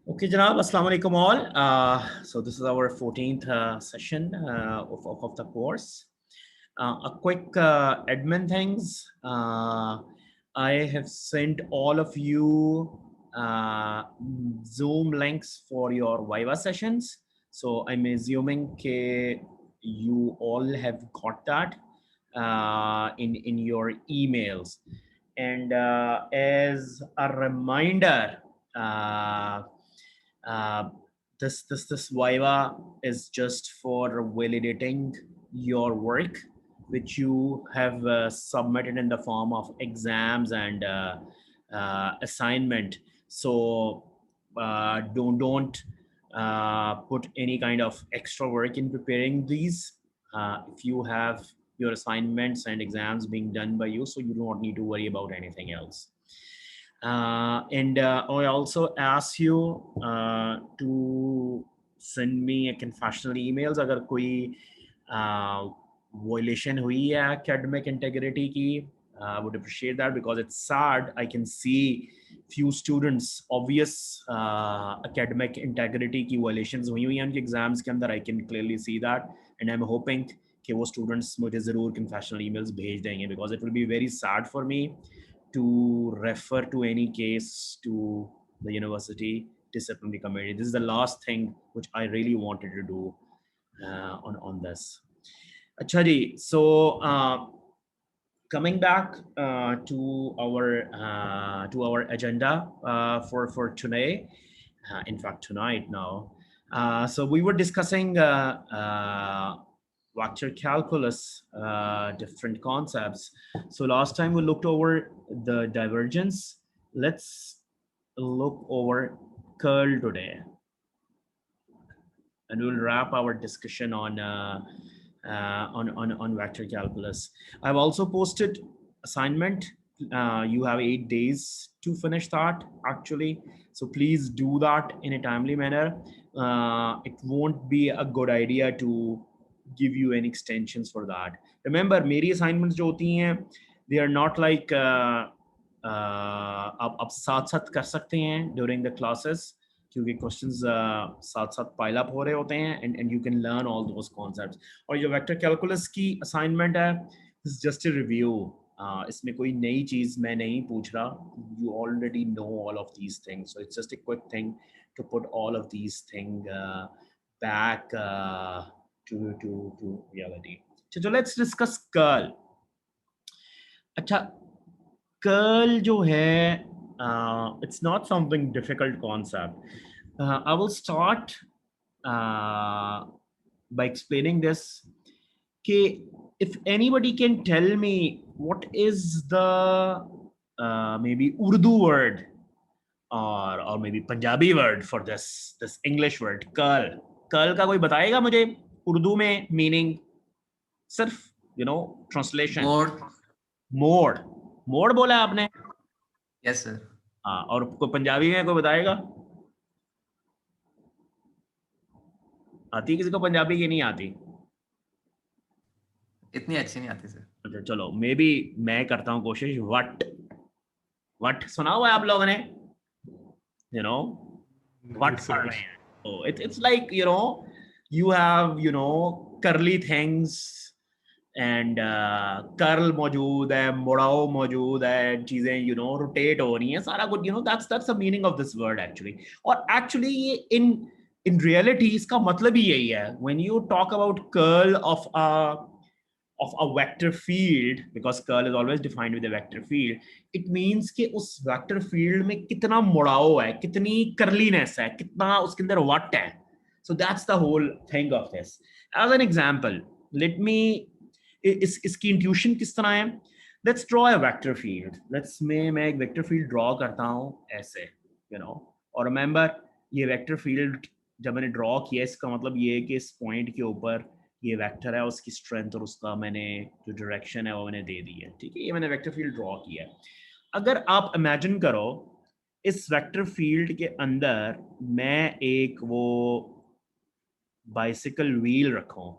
Okay, Janab, Assalamu alaikum all. So this is our 14th session of the course. A quick admin things. I have sent all of you Zoom links for your Viva sessions. So I'm assuming you all have got that in your emails. And as a reminder, uh, uh, this Viva is just for validating your work, which you have submitted in the form of exams and assignment. So don't put any kind of extra work in preparing these. If you have your assignments and exams being done by you, so you do not need to worry about anything else. And I also ask you to send me a confessional emails अगर कोई violation हुई है academic integrity की. I would appreciate that because it's sad. I can see few students obvious academic integrity की violations हुई हुई हैं उनके exams के अंदर. I can clearly see that, and I'm hoping कि वो students मुझे ज़रूर confessional emails भेज देंगे because it will be very sad for me to refer to any case to the university disciplinary committee. This is the last thing which I really wanted to do on this. Acha ji, so coming back to our agenda for today, in fact tonight now. So we were discussing vector calculus, different concepts. So last time we looked over the divergence. Let's look over curl today, and we'll wrap our discussion on vector calculus. I've also posted assignment. You have 8 days to finish that actually, so please do that in a timely manner. It won't be a good idea to give you any extensions for that. Remember, मेरी assignments जो होती हैं, they are not like आप साथ साथ कर सकते हैं during the classes, क्योंकि क्वेश्चंस साथ साथ पाइल अप हो रहे होते हैं and you can learn all those concepts. और जो वेक्टर कैलकुलस की असाइनमेंट है, दिस जस्ट अ रिव्यू. इसमें कोई नई चीज मैं नहीं पूछ रहा. You already know all of these things, so it's just a quick thing to put all of these thing back to reality. So let's discuss curl. अच्छा, curl जो है, it's not something difficult concept. I will start by explaining this. Okay, if anybody can tell me what is the maybe Urdu word or maybe Punjabi word for this English word curl. Curl का कोई बताएगा मुझे उर्दू में meaning? सिर्फ translation. मोड़. मोड़ बोला आपने? Yes sir. हाँ, और कोई पंजाबी में कोई बताएगा? आती किसी को पंजाबी की? नहीं आती. इतनी अच्छी नहीं आती सर. अच्छा चलो, मे बी मैं करता हूँ कोशिश. वट. वट सुना हुआ है आप लोगों ने? वट कर रहे हैं. So it's like you have curly things and curl मौजूद है, मुड़ाओ मौजूद है, चीजें रोटेट हो रही हैं, सारा कुछ that's the meaning of this word actually. और actually ये in reality इसका मतलब ही यही है. When you talk about curl of a vector field, because curl is always defined with a vector field, it means कि उस vector field में कितना मुड़ाओ है, कितनी curliness है, कितना उसके अंदर what है. So that's the whole thing of this. As an example, let me इसकी इंट्यूशन किस तरह है. Let's draw a vector field. Let's मैं एक वेक्टर फील्ड ड्रॉ करता हूँ ऐसे, और रिमेंबर, ये वेक्टर फील्ड जब मैंने ड्रॉ किया, इसका मतलब ये है कि इस पॉइंट के ऊपर ये वेक्टर है, उसकी स्ट्रेंथ और उसका मैंने जो डायरेक्शन है वो मैंने दे दी है. ठीक है, ये मैंने वेक्टर फील्ड ड्रॉ किया है. अगर आप इमेजिन करो इस वेक्टर फील्ड के अंदर मैं एक वो बाइसिकल व्हील रखूं,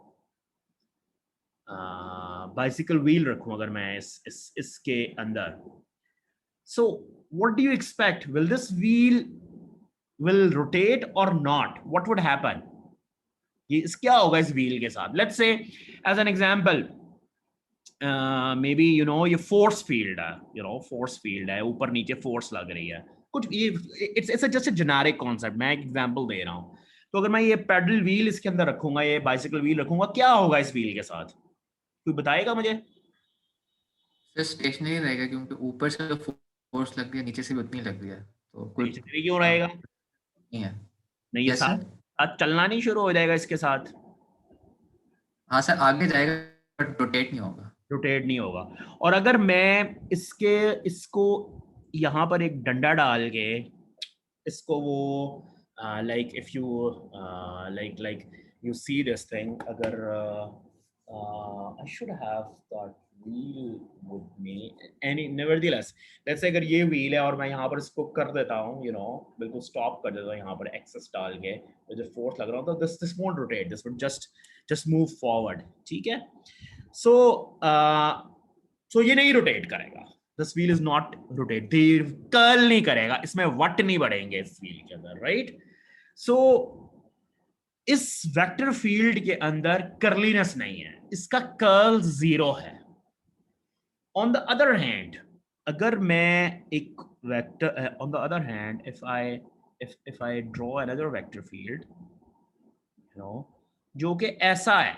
बाइसिकल व्हील रखूं अगर मैं इसके अंदर. So what do you expect? Will this wheel will rotate or not, what would happen? ये क्या होगा इस व्हील के साथ? Let's say as an example, maybe ये फोर्स फील्ड है, फोर्स फील्ड है, ऊपर नीचे फोर्स लग रही है कुछ, ये it's just a generic concept, मैं एक एग्जांपल दे रहा हूँ। तो अगर मैं ये पेडल व्हील इसके अंदर रखूंगा, ये बाइसिकल व्हील रखूंगा, क्या होगा इस व्हील के साथ? कोई बताएगा मुझे? सर स्टेशनरी रहेगा क्योंकि ऊपर से फोर्स लग रही है, नीचे से भी उतनी लग रही है, तो कोई स्टेशनरी क्यों रहेगा? नहीं है। नहीं, ये यस साथ सर। साथ चलना नहीं शुरू हो जाएगा इसके साथ? हाँ सर, आगे जाएगा बट रोटेट नहीं होगा। रोटेट नहीं होगा। और अगर मैं इसको यहाँ पर एक डंडा डाल के इसको वो like if you like you see this thing, अगर I should have that wheel with me any nevertheless, let's say अगर ये व्हील है और मैं यहाँ पर इसको कर देता हूँ, बिल्कुल स्टॉप कर देता हूँ यहाँ पर एक्सेस डाल के, तो जो फोर्स लग रहा हो, तो this won't rotate, this would just move forward, ठीक है? सो ये नहीं रोटेट करेगा, this wheel is not rotate, curl नहीं करेगा, इसमें वट नहीं बढ़ेंगे इस व्हील के अंदर, राइट? सो इस वेक्टर फील्ड के अंदर कर्लीनेस नहीं है, इसका कर्ल 0 है। ऑन द अदर हैंड, अगर मैं एक vector, on the other hand, if I draw another vector field, जो कि ऐसा है,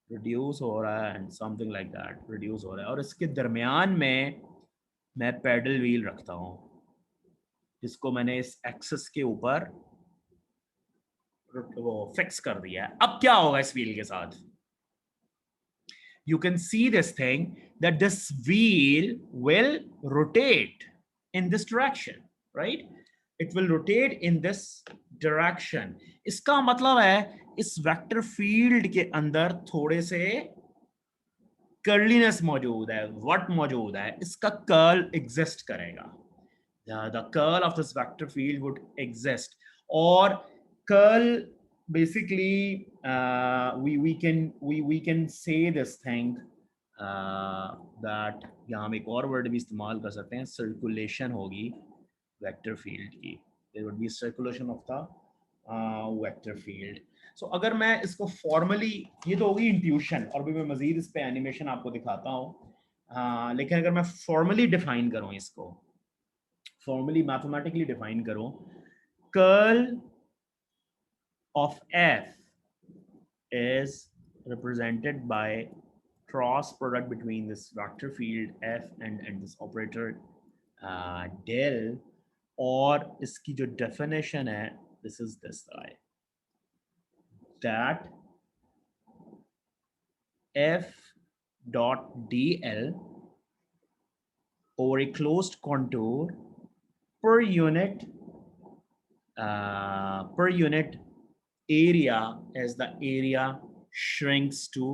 रिड्यूस हो रहा है and something like that, reduce हो रहा है, और इसके दरमियान में मैं पैडल व्हील रखता हूं, जिसको मैंने इस एक्सिस के ऊपर वो फिक्स कर दिया है। अब क्या होगा इस व्हील के साथ? You can see this thing, that this wheel will rotate in this direction, right? It will rotate in this direction. इसका मतलब है इस वेक्टर फील्ड के अंदर थोड़े से कर्लीनेस मौजूद है, वट मौजूद है, इसका कर्ल एग्जिस्ट करेगा, the curl of this vector field would exist, or curl basically we can say this thing that यहाँ हम एक और वर्ड भी इस्तेमाल कर सकते हैं, सर्कुलेशन होगी वेक्टर फील्ड की, there would be circulation of the vector field. So अगर मैं इसको फॉर्मली, ये तो होगी इंट्यूशन, और भी मैं मजीद इस पे एनिमेशन आपको दिखाता हूँ, लेकिन अगर मैं फॉर्मली डिफाइन करूँ इसको, फॉर्मली मैथमेटिकली डिफाइन करो, curl of F is represented by cross product between this vector field f and this operator del, और इसकी जो definition है, this is this guy, that f dot dl over a closed contour per unit area as the area shrinks to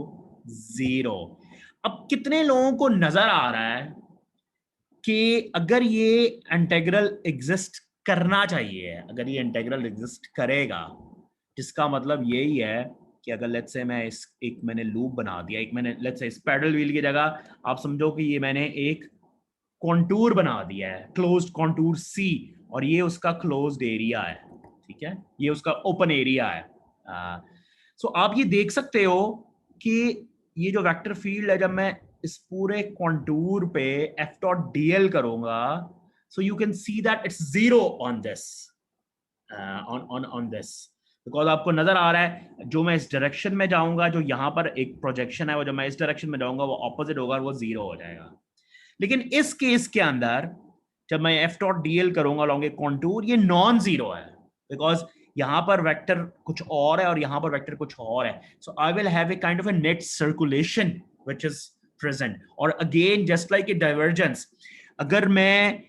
0। अब कितने लोगों को नजर आ रहा है कि अगर ये इंटीग्रल एग्जिस्ट करना चाहिए, अगर ये इंटीग्रल एग्जिस्ट करेगा, जिसका मतलब यही है कि अगर लेट्स से मैं मैंने लूप बना दिया, मैंने लेट्स से इस पैडल व्हील की जगह आप समझो कि ये मैंने एक कॉन्टूर बना दिया है, क्लोज्ड कॉन्टूर सी, और ये उसका क्लोज्ड एरिया है, ठीक है, ये उसका ओपन एरिया है। सो आप ये देख सकते हो कि ये जो वेक्टर फील्ड है, जब मैं इस पूरे कॉन्टूर पे एफ डॉट डी एल करूंगा, so you can see that it's 0 on this, on this, because आपको नजर आ रहा है जो मैं इस डायरेक्शन में जाऊंगा, जो यहाँ पर एक प्रोजेक्शन है, वो जब मैं इस डायरेक्शन में जाऊंगा वो ऑपोजिट होगा और वो 0 हो जाएगा। लेकिन इस केस के अंदर जब मैं एफ डॉट डी एल करूंगा लॉन्ग ए कॉन्टूर, ये नॉन जीरो है, बिकॉज यहां पर वेक्टर कुछ और है और यहां पर वेक्टर कुछ और है। So I will have a kind of a net circulation which is present. और again just like a divergence, अगर मैं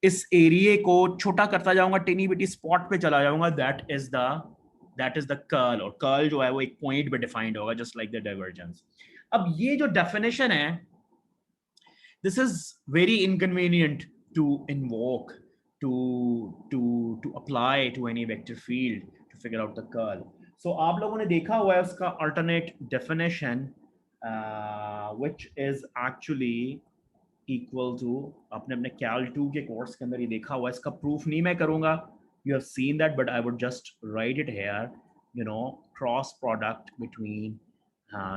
इस एरिया को छोटा करता जाऊंगा, टेनी बिटी स्पॉट पे चला जाऊंगा, दैट इज द कर्ल, और कर्ल जो है वो एक पॉइंट पे डिफाइंड होगा, जस्ट लाइक द डाइवर्जेंस। अब ये जो डेफिनेशन है, this is very inconvenient to invoke, to apply to any vector field to figure out the curl. So आप लोगों ने देखा हुआ है उसका alternate definition, which is actually equal to, आपने अपने कैल 2 के कोर्स के अंदर ये देखा हुआ, इसका प्रूफ नहीं मैं करूंगा, you have seen that, but I would just right it here, you know, cross product between,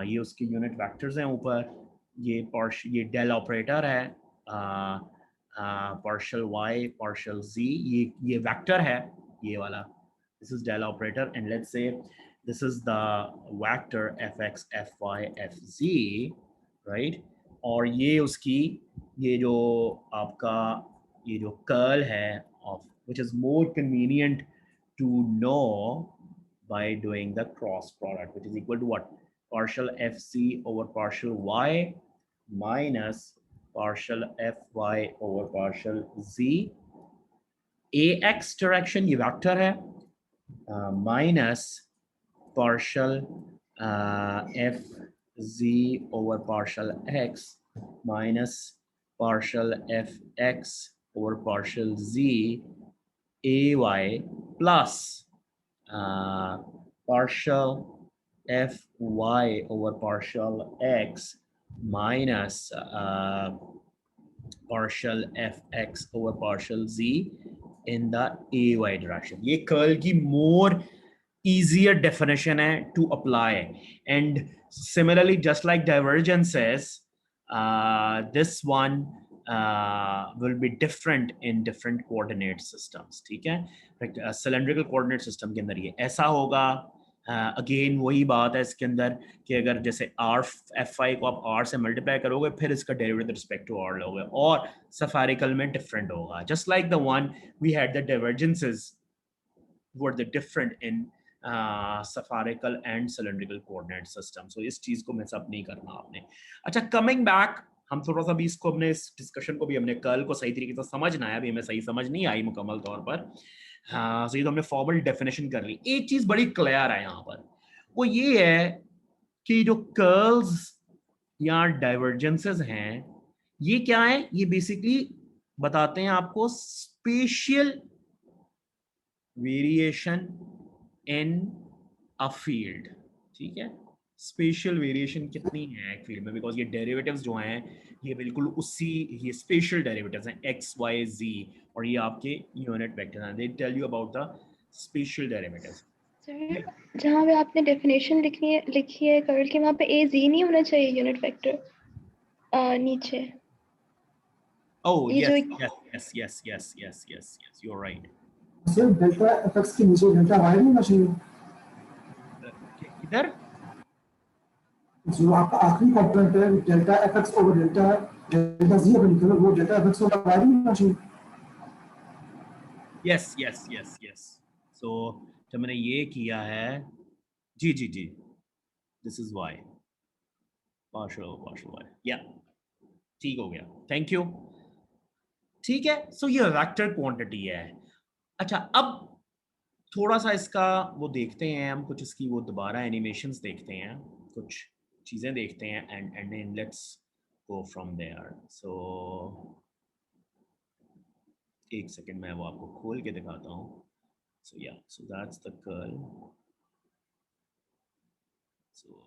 ये उसके यूनिट वेक्टर्स हैं ऊपर, ये डेल ऑपरेटर है, पार्शियल वाई पार्शियल जी, ये वेक्टर है, ये वाला, this is del operator, and let's say this is the vector fx fy fz, right? और ये उसकी, ये जो आपका ये जो कर्ल है of which is more convenient to know by doing the cross product, which is equal to what? Partial fc over partial y minus partial fy over partial z, ax direction ये vector है, minus partial f z over partial x minus partial f x over partial z ay plus partial f y over partial x minus partial fx over partial z in the ay direction. ये curl की more easier definition hai to apply, and similarly just like divergences, this one will be different in different coordinate systems, ठीक है? Cylindrical coordinate system के अंदर ये ऐसा होगा, again वही बात है इसके अंदर कि अगर जैसे r fi को आप r से मल्टीप्लाई करोगे फिर इसका डेरिवेटिव रिस्पेक्ट टू r लोगे, और सफेरिकल में डिफरेंट होगा, just like the one we had the divergences were the different in spherical and cylindrical coordinate system. So इस चीज को मिस अप नहीं करना आपने। अच्छा, कमिंग बैक, हम थोड़ा सा भी इसको अपने इस डिस्कशन को भी हमने कर्ल को सही तरीके से समझना है, अभी हमें सही समझ नहीं आई मुकम्मल तौर पर। हाँ, so ये तो हमने फॉर्मल डेफिनेशन कर ली। एक चीज बड़ी क्लियर है यहाँ पर, वो ये है कि जो कर्ल्स या डाइवर्जेंसेस हैं, ये क्या है? ये बेसिकली बताते हैं आपको spatial variation in a field, ठीक है? स्पेशल वेरिएशन कितनी है एक फील्ड में, बिकॉज ये डेरिवेटिव्स जो हैं ये बिल्कुल उसी, ये स्पेशल डेरिवेटिव्स हैं x y z, और ये आपके यूनिट वेक्टर हैं, they tell you about the special derivatives. Sir, जहाँ पे आपने डेफिनेशन लिखी है कर्ल की, वहाँ पे a z नहीं होना चाहिए यूनिट वेक्टर नीचे? Oh ये yes, जो yes, you're right. Sir delta FX के नीचे डेल्टा वाई नहीं होना चाहिए? किधर? जो आपका आखिरी कंपोनेंट है delta f x over delta z अपन लिखा है, वो डेल्टा एफएक्स ओवर वाई नहीं होना चाहिए? yes. So जब मैंने ये किया है, जी, this is y, partial y, yeah, ठीक हो गया, थैंक यू, ठीक है। सो ये वेक्टर क्वांटिटी है। अच्छा, अब थोड़ा सा इसका वो देखते हैं हम, कुछ इसकी वो दोबारा एनिमेशंस देखते हैं, कुछ चीजें देखते हैं, and then let's go from there. So एक सेकंड मैं वो आपको खोल के दिखाता हूँ। सो या, सो दैट्स द कर्ल। सो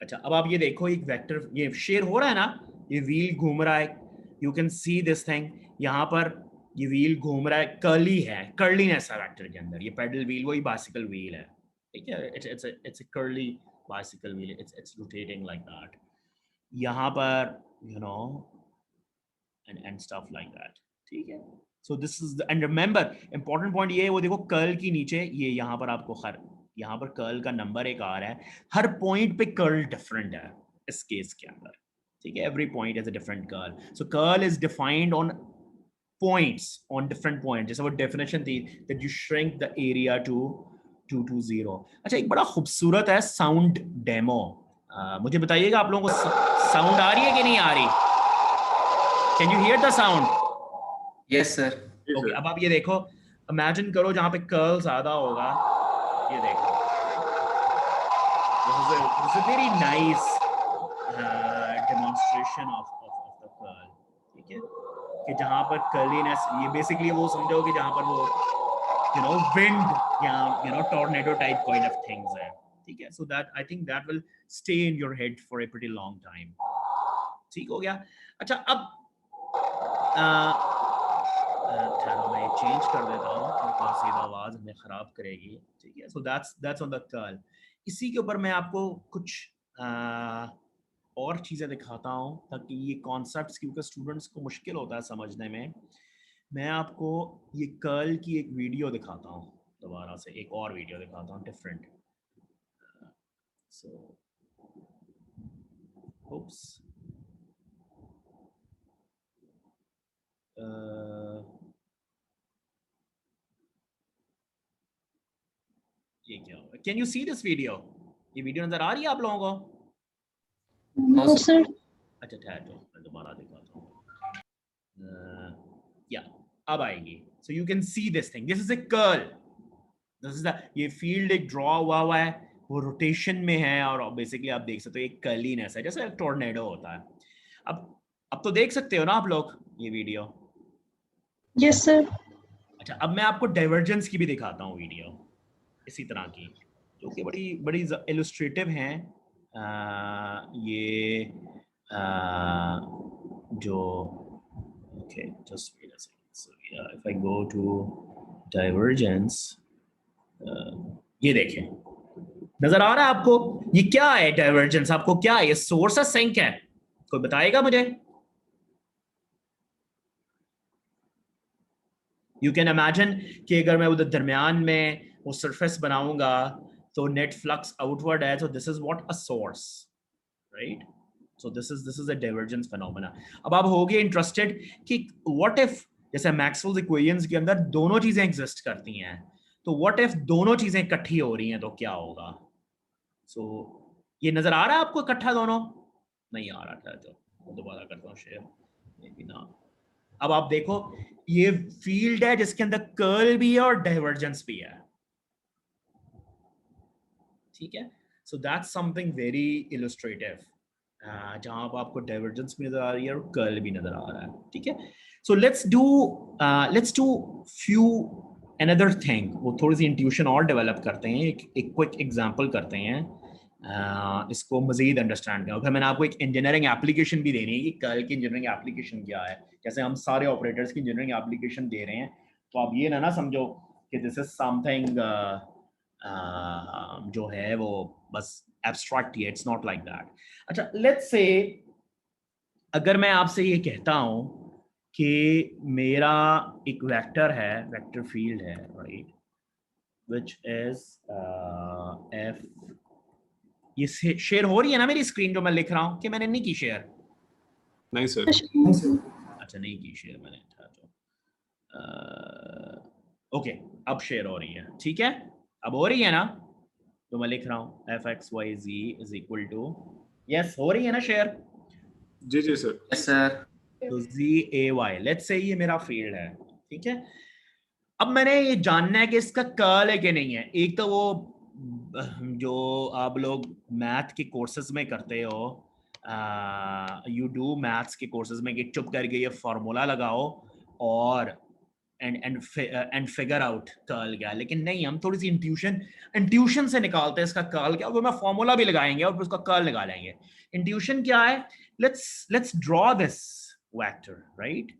अच्छा, अब आप ये देखो, एक वेक्टर ये शेयर हो रहा है ना, ये व्हील घूम रहा है, you can see this thing, यहाँ पर ये व्हील घूम रहा है, कर्ली है, कर्लीनेस है वेक्टर के अंदर, ये पेडल व्हील वही बाइसिकल व्हील है, ठीक है? It's a curly bicycle wheel, it's rotating like that, यहाँ पर you know, and stuff like that, ठीक है? So this is the, and remember important point ये है, वो देखो कर्ल की नीचे ये यहाँ पर आपको हर, यहाँ पर कर्ल का नंबर एक आ रहा है, हर पॉइंट पे कर्ल डिफरेंट है इस केस के अंदर, ठीक है? Every point is a different curl, so curl is defined on points, on different points, जैसे वो definition थी that you shrink the area to 0। अच्छा, एक बड़ा खूबसूरत है साउंड डेमो, मुझे बताइएगा आप लोगों को साउंड आ रही है कि नहीं आ रही? Can you here the sound? Yes sir. Okay, अब आप ये देखो, इमेजिन करो जहां पे कर्ल ज्यादा होगा, ये देखो, this is a very nice demonstration of the curl, ठीक है? कि जहां पर कर्लीनेस, ये बेसिकली वो समझो कि जहां पर वो विंड या tornado type kind of things है, ठीक है? So that I think that will stay in your head for a pretty long time. ठीक हो गया। अच्छा अब ठहरो मैं चेंज कर देता हूँ, बिकॉज़ ये आवाज़ हमें ख़राब करेगी, ठीक है। So that's on the curl. इसी के ऊपर मैं आपको कुछ और चीज़ें दिखाता हूँ ताकि ये कॉन्सेप्ट्स, क्योंकि स्टूडेंट्स को मुश्किल होता है समझने में। मैं आपको ये कर्ल की एक वीडियो दिखाता हूँ, दोबारा से एक और वीडियो दिखाता हूँ डिफरेंट। सो oops. ये क्या हुआ? Can you see this video? ये वीडियो नजर आ रही है आप लोगों को? No sir. अच्छा ठहर जाओ, मैं दोबारा दिखाता हूँ। या अब आएगी। So you can see this thing, this is a curl, this is the, ये फील्ड एक ड्रॉ हुआ है, वो रोटेशन में है और बेसिकली आप देख सकते हो एक कर्लीनेस है जैसे टोर्नेडो होता है। अब तो देख सकते हो ना आप लोग ये वीडियो? Yes sir. अच्छा अब मैं आपको डाइवर्जेंस की भी दिखाता हूँ वीडियो इसी तरह की, जो कि बड़ी बड़ी इलस्ट्रेटिव हैं। ये जो okay just wait a second. So या if I go to divergence, ये देखें, नजर आ रहा है आपको? ये क्या है डाइवर्जेंस? आपको क्या है? ये सोर्स है, सिंक है? कोई बताएगा मुझे? यू कैन इमेजिन कि अगर मैं उधर दरमियान में वो सरफेस बनाऊंगा तो नेट फ्लक्स आउटवर्ड है, तो this is what a source, right? So this is a divergence phenomena. अब आप होगे इंटरेस्टेड कि व्हाट इफ, जैसे मैक्सवेल्स इक्वेशंस के अंदर दोनों चीजें एग्जिस्ट करती हैं, तो व्हाट इफ दोनों चीजें इकट्ठी हो रही हैं तो क्या होगा? सो ये नजर आ रहा है आपको इकट्ठा दोनों? नहीं आ रहा था, तो दोबारा करता हूँ शेयर, मे बी ना। अब आप देखो ये फील्ड है जिसके अंदर कर्ल भी है और डाइवर्जेंस भी है, ठीक है। So that's something very illustrative, जहां पर आपको डाइवर्जेंस भी नजर आ रही है और कर्ल भी नजर आ रहा है, ठीक है। So let's do few another thing, वो थोड़ी सी इंट्यूशन और डेवलप करते हैं, एक क्विक एग्जांपल करते हैं, इसको मजीद अंडरस्टैंड करें। फिर मैंने आपको एक इंजीनियरिंग एप्लीकेशन भी देनी है कि कर्ल की इंजीनियरिंग एप्लीकेशन क्या है। जैसे हम सारे ऑपरेटर्स की इंजीनियरिंग एप्लीकेशन दे रहे हैं, तो आप ये ना समझो कि दिस इज समथिंग जो है वो बस एब्स्ट्रैक्ट ही है, इट्स नॉट लाइक दैट। अच्छा लेट्स से अगर मैं आपसे ये कहता हूं कि मेरा एक वेक्टर है, वेक्टर फील्ड है, राइट, व्हिच इज एफ, ये शेयर हो रही है ना मेरी स्क्रीन जो मैं लिख रहा हूं, कि मैंने नहीं की शेयर? नहीं सर। नहीं सर। अच्छा नहीं की शेयर मैंने, ओके अब शेयर हो रही है, ठीक है, अब हो रही है ना? तो मैं लिख रहा हूं F X Y Z is equal to, yes हो रही है ना शेयर? जी जी सर। Yes sir. तो जी ए वाई, लेट्स से ये मेरा फील्ड है, ठीक है। अब मैंने ये जानना है कि इसका कर्ल है कि नहीं है। एक तो वो जो आप लोग मैथ के कोर्सेज में करते हो, यू डू मैथ्स के कोर्सेज में कि चुप करके ये फार्मूला लगाओ और एंड फिगर आउट कर्ल क्या, लेकिन नहीं, हम थोड़ी सी इंट्यूशन से निकालते हैं इसका कर्ल क्या, वो मैं फार्मूला भी लगाएंगे और फिर उसका कर्ल निकालेंगे। इंट्यूशन क्या है? Let's draw this vector, right?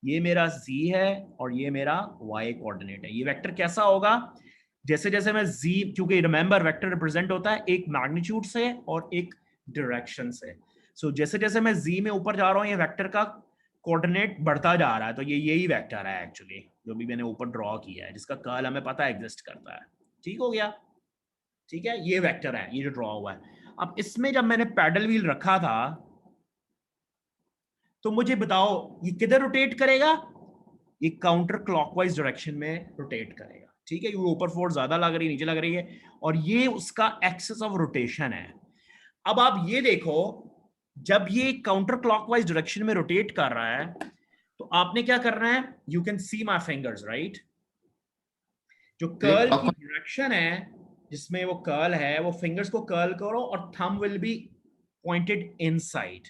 ये मेरा z है और ये मेरा y कोऑर्डिनेट है। ये वेक्टर कैसा होगा? जैसे जैसे मैं z, क्योंकि रिमेंबर वेक्टर रिप्रेजेंट होता है एक मैग्नीट्यूड से और एक डायरेक्शन से। सो जैसे जैसे मैं z में ऊपर जा रहा हूँ ये वेक्टर का कोऑर्डिनेट बढ़ता जा रहा है, तो ये यही वेक्टर है एक्चुअली जो भी मैंने ऊपर ड्रॉ किया है, जिसका कर्ल हमें पता है एग्जिस्ट करता है। ठीक हो गया? ठीक है, ये वेक्टर है ये जो ड्रॉ हुआ है। अब इसमें जब मैंने पैडल व्हील रखा था तो मुझे बताओ ये किधर रोटेट करेगा? ये काउंटर क्लॉकवाइज डायरेक्शन में रोटेट करेगा, ठीक है। ये ऊपर फोर्स ज्यादा लग रही है, नीचे लग रही है, और ये उसका एक्सिस ऑफ रोटेशन है। अब आप ये देखो, जब ये काउंटर क्लॉकवाइज डायरेक्शन में रोटेट कर रहा है तो आपने क्या करना है? You can see my fingers, right? जो कर्ल की डायरेक्शन है, जिसमें वो कर्ल है, वो फिंगर्स को कर्ल करो और thumb will be pointed inside.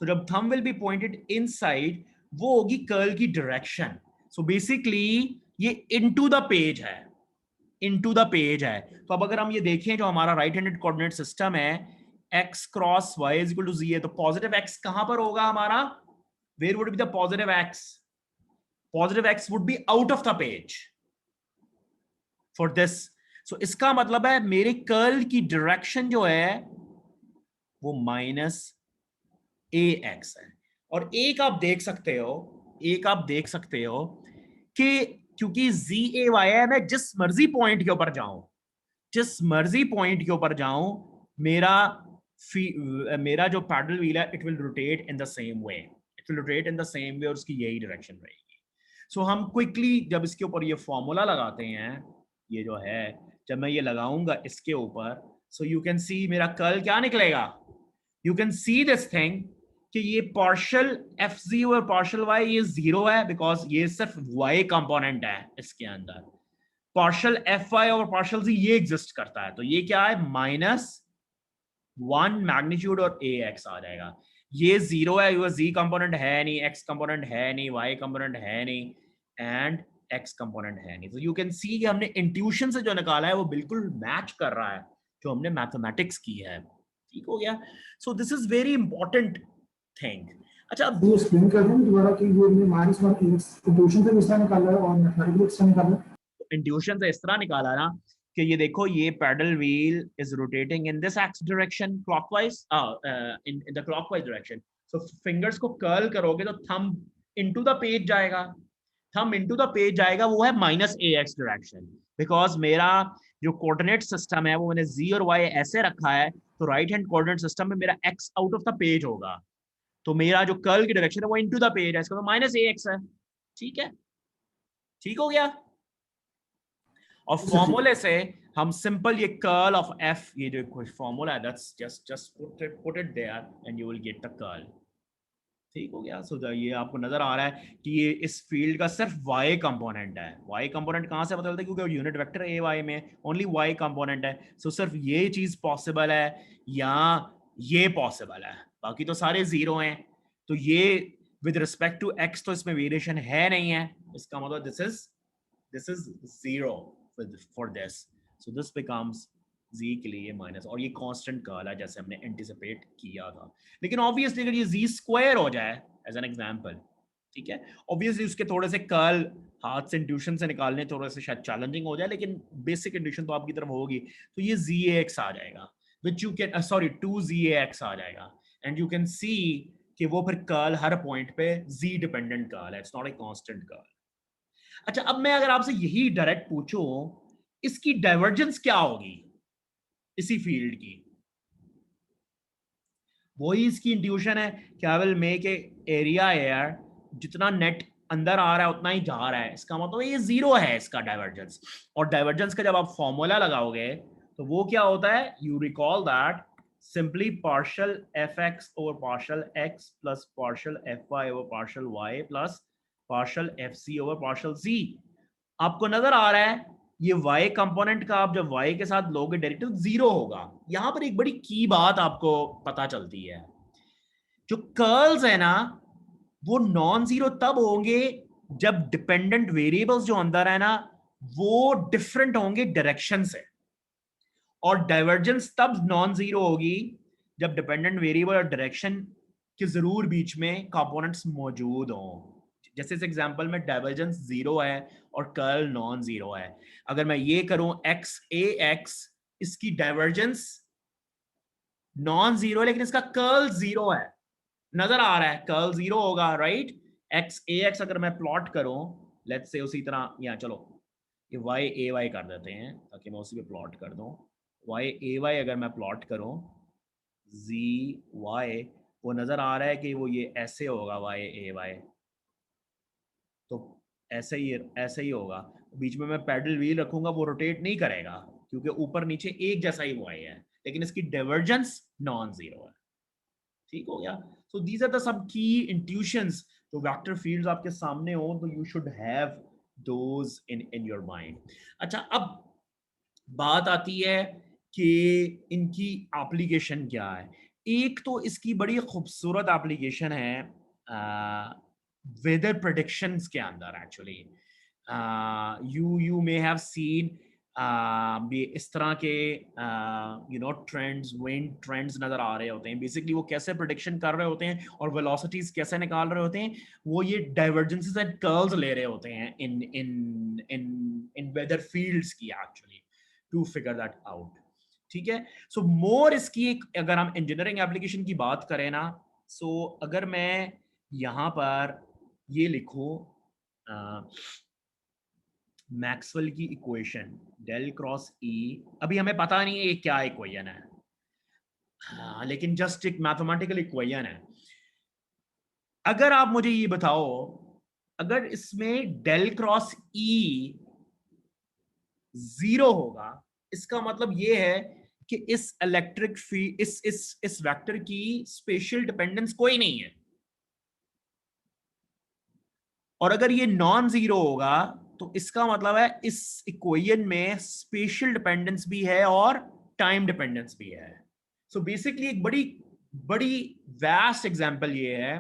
So जब thumb will be pointed inside, वो होगी कर्ल की डायरेक्शन। सो बेसिकली ये इनटू द पेज है, इनटू द पेज है। तो अब अगर हम ये देखें, जो हमारा राइट हैंडेड कोऑर्डिनेट सिस्टम है, x cross y is equal to z है, तो पॉजिटिव x कहां पर होगा हमारा? Where would be the positive x? Positive x would be out of the page for this. So इसका मतलब है मेरे कर्ल की डायरेक्शन जो है वो माइनस ax है। और एक आप देख सकते हो कि क्योंकि z a y है, मैं जिस मर्जी पॉइंट के ऊपर जाऊं मेरा जो पैडल व्हील है it will rotate in the same way, और उसकी यही डायरेक्शन रहेगी। सो हम क्विकली जब इसके ऊपर ये फॉर्मूला लगाते हैं, ये जो है जब मैं ये लगाऊंगा इसके ऊपर, सो यू कैन सी मेरा कर्ल क्या निकलेगा। You can see this thing कि ये पार्शियल एफ जी और पार्शियल वाई ये जीरो है, बिकॉज ये सिर्फ वाई कंपोनेंट है इसके अंदर। पार्शियल एफ वाई और पार्शियल जी ये एग्जिस्ट करता है, तो ये क्या है -1 मैग्नीट्यूड और ए एक्स आ जाएगा। ये जीरो है, ये जी कंपोनेंट है नहीं, एक्स कंपोनेंट है नहीं, वाई कंपोनेंट है नहीं, एंड एक्स कंपोनेंट है नहीं। तो यू कैन सी कि हमने इंट्यूशन से जो निकाला है वो बिल्कुल मैच कर रहा है जो हमने मैथमेटिक्स की है। ठीक हो गया। So this is very important thing. अच्छा, अब ये एक्सप्लेन कर दें दोबारा कि ये हमने -1 एक्स इंट्यूशन से किस तरह निकाला है और मैथमेटिकली किस तरह निकाला है? इंट्यूशन से इस तरह निकाला ना कि ये देखो ये paddle wheel is rotating in this X direction clockwise, in the clockwise direction. So fingers को कर्ल करोगे तो थंब इनटू द पेज जाएगा, वो है -ax डायरेक्शन, बिकॉज मेरा जो कोऑर्डिनेट सिस्टम है वो मैंने z और y ऐसे रखा है, तो राइट हैंड कोऑर्डिनेट सिस्टम में मेरा x out of the page होगा, तो मेरा जो कर्ल की डायरेक्शन है वो इनटू द पेज है, इसका तो -ax है। ठीक है, ठीक हो गया। और फॉर्मूले से हम सिंपल ये कर्ल ऑफ f, ये जो कोई फॉर्मूला है that's just put it there and you will get the curl. ठीक हो गया। सो ये आपको नजर आ रहा है कि ये इस फील्ड का सिर्फ y कंपोनेंट है। y कंपोनेंट कहां से पता चलता है? क्योंकि यूनिट वेक्टर ए वाई में ओनली y कंपोनेंट है। सो सिर्फ ये चीज पॉसिबल है या ये पॉसिबल है, बाकी तो सारे जीरो हैं। तो ये विद रिस्पेक्ट टू x तो इसमें वेरिएशन है नहीं है, इसका मतलब this is zero for this. So this becomes z के लिए माइनस, और ये कांस्टेंट कर्ल है जैसे हमने एंटिसिपेट किया था। लेकिन ऑब्वियसली अगर ये z स्क्वायर हो जाए एज एन एग्जांपल, ठीक है, ऑब्वियसली उसके थोड़े से कर्ल हाथ से इंट्यूशन से निकालने थोड़े से शायद चैलेंजिंग हो जाए, लेकिन बेसिक इंट्यूशन तो आपकी तरफ होगी। तो ये zax आ जाएगा, विच यू कैन 2zax आ जाएगा, एंड यू कैन सी कि वो फिर कर्ल हर पॉइंट पे z डिपेंडेंट कर्ल है, it's not a constant curl. अच्छा, अब मैं अगर आपसे यही डायरेक्ट पूछूं इसकी डाइवर्जेंस क्या होगी इसी फील्ड की, वही इसकी इंट्यूशन है कि I will make a area air, जितना नेट अंदर आ रहा है उतना ही जा रहा है, इसका मतलब ये जीरो है इसका डाइवर्जेंस। और डाइवर्जेंस का जब आप फॉर्मूला लगाओगे तो वो क्या होता है? You recall that simply partial f x over partial x plus partial f y over partial y plus partial f z over partial z. आपको नजर आ रहा है ये y कंपोनेंट का आप जब y के साथ लोगे डायरेक्टिव जीरो होगा। यहां पर एक बड़ी की बात आपको पता चलती है, जो कर्ल्स है ना वो नॉन जीरो तब होंगे जब डिपेंडेंट वेरिएबल्स जो अंदर है ना वो डिफरेंट होंगे डायरेक्शन से, और डाइवर्जेंस तब नॉन जीरो होगी जब डिपेंडेंट वेरिएबल और डायरेक्शन के जरूर बीच में कंपोनेंट्स मौजूद हों। जैसे इस एग्जांपल में डाइवर्जेंस जीरो है और कर्ल नॉन जीरो है। अगर मैं ये करूं एक्स ए एक्स, इसकी डाइवर्जेंस नॉन जीरो है लेकिन इसका कर्ल जीरो है, नजर आ रहा है कर्ल जीरो होगा, राइट? एक्स ए एक्स अगर मैं प्लॉट करूं, लेट्स से उसी तरह यहाँ चलो ये वाई ए वाई कर देते हैं ताकि मैं उसी पे प्लॉट कर दूं। वाई ए वाई अगर मैं प्लॉट करूं जी वाई, वो नजर आ रहा है कि वो ये ऐसे होगा वाई ए वाई, तो ऐसे ही होगा। बीच में मैं पैडल व्हील रखूंगा वो रोटेट नहीं करेगा क्योंकि ऊपर नीचे एक जैसा ही वाई है, लेकिन इसकी डाइवर्जेंस नॉन जीरो है। ठीक हो गया। सो दीज आर द सम की इंट्यूशंस, जो वेक्टर फील्ड्स आपके सामने हो तो you should have those in your mind. अच्छा, अब बात आती है कि इनकी एप्लीकेशन क्या है। एक तो इसकी बड़ी खूबसूरत एप्लीकेशन है वेदर प्रेडिक्शंस के अंदर। Actually you may have seen भी इस तरह के ट्रेंड्स, विंड ट्रेंड्स नजर आ रहे होते हैं। बेसिकली वो कैसे प्रिडिक्शन कर रहे होते हैं और वेलोसिटीज कैसे निकाल रहे होते हैं, वो ये डाइवर्जेंसेस एंड कर्ल्स ले रहे होते हैं in in in in weather fields की actually to figure that out. ठीक है, सो मोर इसकी एक, अगर हम इंजीनियरिंग एप्लीकेशन की बात करें ना, सो अगर मैं यहाँ पर ये लिखूं मैक्सवेल की इक्वेशन डेल क्रॉस ई, अभी हमें पता नहीं है ये क्या इक्वेशन है, हाँ, लेकिन जस्ट एक मैथमेटिकल इक्वेशन है। अगर आप मुझे ये बताओ, अगर इसमें डेल क्रॉस ई 0 होगा, इसका मतलब ये है कि इस इलेक्ट्रिक फील्ड, इस वेक्टर की स्पेशल डिपेंडेंस कोई नहीं है। और अगर ये नॉन जीरो होगा तो इसका मतलब है इस इक्वेशन में स्पेशल डिपेंडेंस भी है और टाइम डिपेंडेंस भी है। सो बेसिकली एक बड़ी बड़ी वास्ट एग्जांपल ये है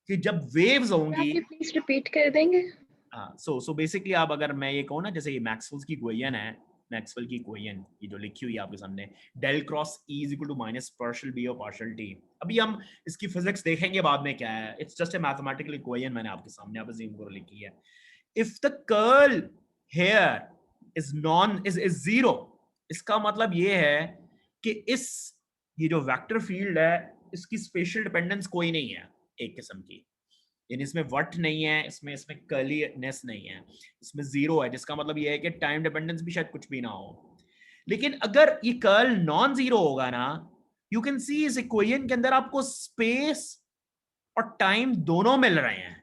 कि जब वेव्स होंगी, आप ये प्लीज रिपीट कर देंगे? हाँ, सो बेसिकली आप, अगर मैं ये कहूँ ना, जैसे ये मैक्सवेल की इक्वेशन है, मैक्सवेल की इक्वेशन ये जो लिखी हुई है आपके सामने, del cross E is equal to minus partial B और पार्शियल टी। अभी हम इसकी फिजिक्स देखेंगे बाद में क्या है, it's just a mathematical equation मैंने आपके सामने आप अज्यूम करो लिखी है। If the curl here is zero, इसका मतलब ये है कि ये जो वेक्टर फील्ड है इसकी स्पेशल डिपेंडेंस कोई नहीं है एक किस्म की, यानी इसमें वट नहीं है, इसमें कर्लीनेस नहीं है, इसमें जीरो है, जिसका मतलब ये है कि टाइम डिपेंडेंस भी शायद कुछ भी ना हो। लेकिन अगर ये कर्ल नॉन जीरो होगा ना, यू कैन सी इस इक्वेशन के अंदर आपको स्पेस और टाइम दोनों मिल रहे हैं।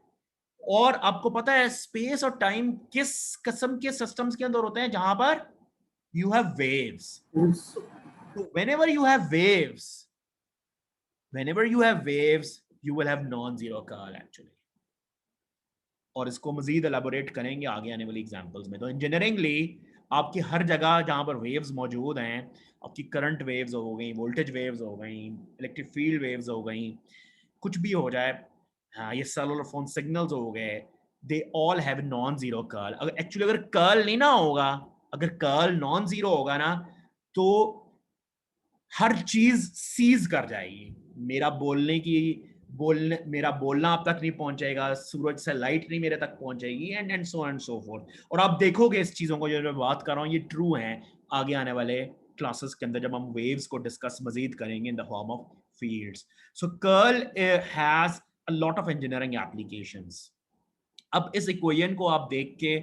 और आपको पता है स्पेस और टाइम किस किस्म के सिस्टम्स के अंदर होते हैं, जहां पर you have waves. whenever you have waves you will have non-zero curl actually। और इसको मजीद एलाबोरेट करेंगे आगे आने वाली एग्जांपल्स में। तो इंजीनियरिंगली आपकी हर जगह जहां पर वेव्स मौजूद हैं, आपकी करंट वेव्स हो गई, वोल्टेज वेव्स हो गई, इलेक्ट्रिक फील्ड वेव्स हो गई, कुछ भी हो जाए, हाँ, ये सेलुलर फोन सिग्नल्स हो गए, they all have non zero curl. अगर कर्ल नहीं ना होगा, अगर कर्ल नॉन जीरो होगा ना, तो हर चीज सीज कर जाएगी। मेरा बोलना आप तक नहीं पहुंचेगा, सूरज से लाइट नहीं मेरे तक पहुंचेगी, एंड सो फोर्थ। और आप देखोगे इस चीजों को जो मैं बात कर रहा हूँ ये ट्रू है आगे आने वाले क्लासेस के अंदर, जब हम वेव्स को डिस्कस मजीद करेंगे in the form of fields. So curl has a lot of engineering applications. अब इस इक्वेशन को आप देख के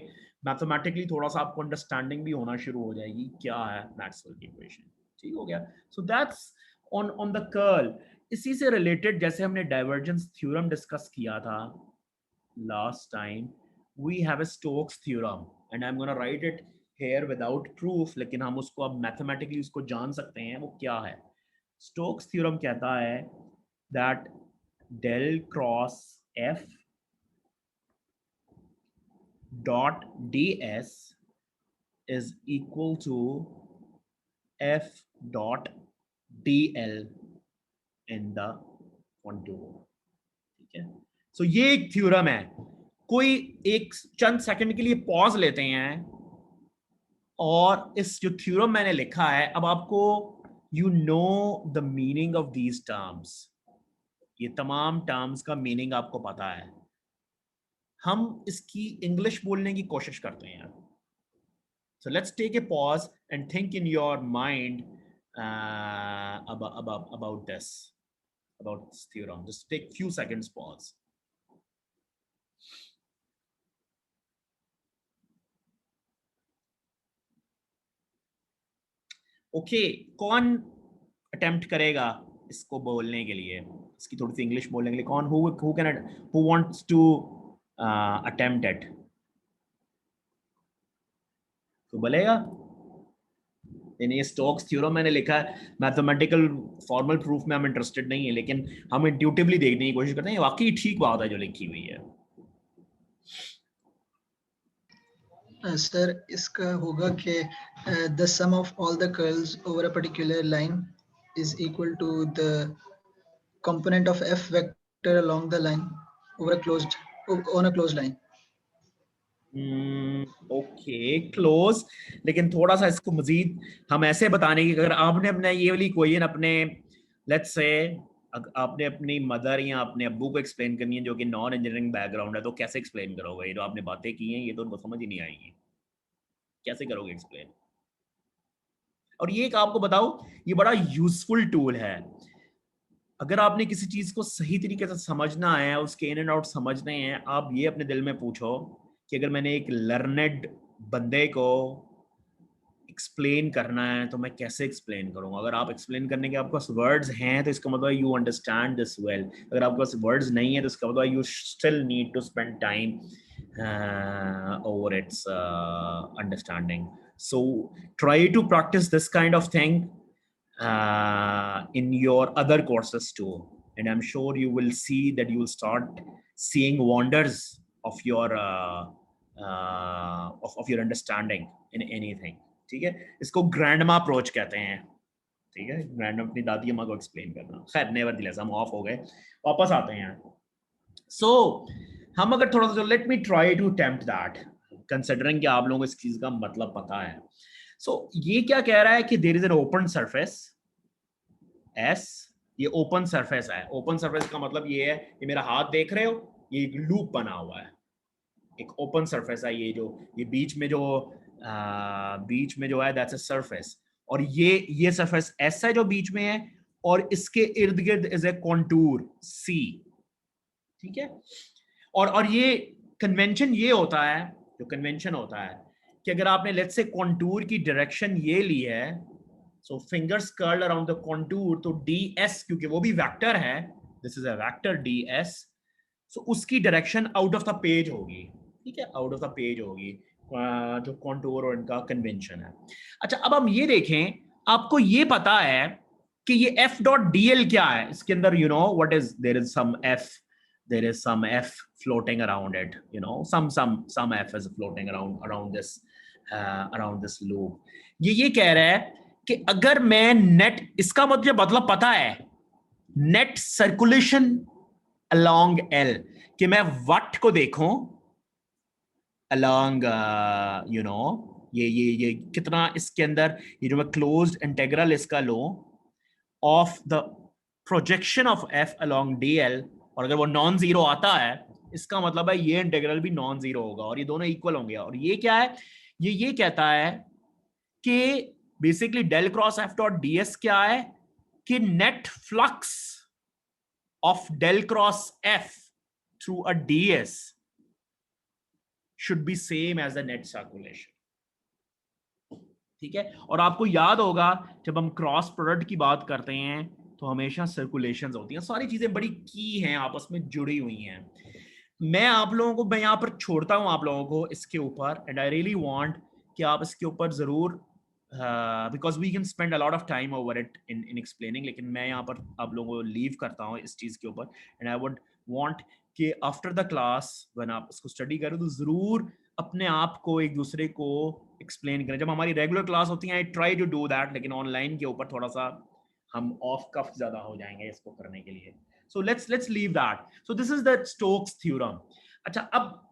मैथमेटिकली थोड़ा सा आपको अंडरस्टैंडिंग भी होना शुरू हो जाएगी क्या है मैक्सवेल की इक्वेशन। ठीक हो गया। So that's on the curl. इसी से रिलेटेड जैसे हमने डाइवर्जेंस थ्योरम डिस्कस किया था last time, we have a Stokes theorem and I am gonna write it here without proof, लेकिन हम उसको अब मैथमेटिकली उसको जान सकते हैं वो क्या है। स्टोक्स थ्योरम कहता है that del cross F dot ds is equal to f dot dl in the contour। ठीक है, सो ये एक थ्योरम है। कोई एक चंद सेकंड के लिए पॉज लेते हैं और इस जो थ्योरम मैंने लिखा है, अब आपको you know the meaning of these terms, ये तमाम टर्म्स का मीनिंग आपको पता है। हम इसकी इंग्लिश बोलने की कोशिश करते हैं। So let's take a pause and think in your mind about this theorem. Just take few seconds pause. Okay, कौन अटेम्प्ट करेगा इसको बोलने के लिए, इसकी थोड़ी सी इंग्लिश बोलने के लिए? कौन who wants to attempt it? तो बोलेगा। ये स्टोक्स थ्योरम मैंने लिखा है, मैथमेटिकल फॉर्मल प्रूफ में हम इंटरेस्टेड नहीं है, लेकिन हम इंट्यूटिवली देखने की कोशिश करते हैं वाकई ठीक बात है जो लिखी हुई है। सर इसका होगा कि the sum of all the curls over a particular line is equal to the component of F vector along the line over a closed on a closed line. Okay close, लेकिन थोड़ा सा इसको मजीद हम ऐसे बताने की, अगर आपने अपना ये वाली इक्वेशन अपने लेट्स से आपने अपनी मदर या अपने अब्बू को एक्सप्लेन करनी है जो कि नॉन इंजीनियरिंग बैकग्राउंड है, तो कैसे एक्सप्लेन करोगे? ये जो आपने बातें की हैं ये तो उनको समझ ही नहीं आएगी, कैसे करोगे एक्सप्लेन? और ये एक आपको बताओ, ये बड़ा यूजफुल टूल है। अगर आपने किसी चीज को सही तरीके से समझना है, उसके इन एंड आउट समझने हैं, आप ये अपने दिल में पूछो कि अगर मैंने एक लर्नेड बंदे को एक्सप्लेन करना है तो मैं कैसे एक्सप्लेन करूंगा? अगर आप एक्सप्लेन करने के आपके पास वर्ड्स हैं तो इसका मतलब यू अंडरस्टैंड दिस वेल। अगर आपके पास वर्ड्स नहीं है तो इसका मतलब you still need to spend time over its understanding. So try to practice this kind of thing in your other courses too, and I'm sure you will see that you will start seeing wonders of your of your understanding in anything. ठीक है, इसको grandma approach कहते हैं। ठीक है, grand अपनी दादी अम्मा को एक्सप्लेन करना। खैर नेवरदलेस हम ऑफ हो गए, वापस आते हैं। सो हम अगर थोड़ा सा let me try to attempt that, considering कि आप लोगों को इस चीज का मतलब पता है। सो ये क्या कह रहा है कि there is an open surface S, ये ओपन सरफेस है। ओपन सरफेस का मतलब ये है, ये मेरा हाथ देख रहे हो, ये एक लूप बना हुआ है, एक ओपन सरफेस है। ये जो ये बीच में जो है दैट्स अ सरफेस, और ये सरफेस एस है जो बीच में है, और इसके इर्द गिर्द इज ए कॉन्टूर सी। ठीक है, और ये कन्वेंशन ये होता है, जो कन्वेंशन होता है कि अगर आपने लेट्स से कॉन्टूर की डायरेक्शन ये ली है, so fingers curled around the contour, तो डी एस क्योंकि वो भी वेक्टर है, this is a vector d s, so उसकी direction out of the page होगी। ठीक है, आउट ऑफ द पेज होगी जो कॉन्टूर और इनका कन्वेंशन है। अच्छा, अब हम ये देखें, आपको ये पता है कि ये एफ डॉट डी एल क्या है इसके अंदर, you know what is, there is some F, there is some f floating around it, you know, some f is floating around this loop. ये कह रहा है कि अगर मैं नेट, इसका मतलब पता है, नेट सर्कुलेशन along L, कि मैं वट को देखूं along you know ये कितना इसके अंदर, ये जो मैं क्लोज्ड इंटीग्रल इसका लो of the projection of f along dl, और अगर वो नॉन जीरो आता है इसका मतलब है ये इंटीग्रल भी नॉन जीरो होगा और ये दोनों इक्वल होंगे। और ये क्या है, ये कहता है कि basically del cross F dot D S क्या है कि net flux of del cross F through a D S should be same as the net circulation. ठीक है, और आपको याद होगा जब हम क्रॉस प्रोडक्ट की बात करते हैं तो हमेशा सर्कुलेशंस होती हैं, सारी चीजें बड़ी की हैं, आपस में जुड़ी हुई हैं। मैं आप लोगों को, मैं यहाँ पर छोड़ता हूँ आप लोगों को इसके ऊपर, एंड आई रियली वांट कि आप इसके ऊपर जरूर, because we can spend a lot of time over it in explaining, लेकिन मैं यहाँ पर आप लोगों को लीव करता हूँ इस चीज के ऊपर, एंड आई वुड वांट कि आफ्टर द क्लास व्हेन आप इसको स्टडी करें तो जरूर अपने आप को एक दूसरे को एक्सप्लेन करें। जब हमारी रेगुलर क्लास होती है I try to do that, लेकिन ऑनलाइन के ऊपर थोड़ा सा हम ऑफ कफ ज्यादा हो जाएंगे इसको करने के लिए। So let's leave that. So this is the Stokes theorem. अच्छा, अब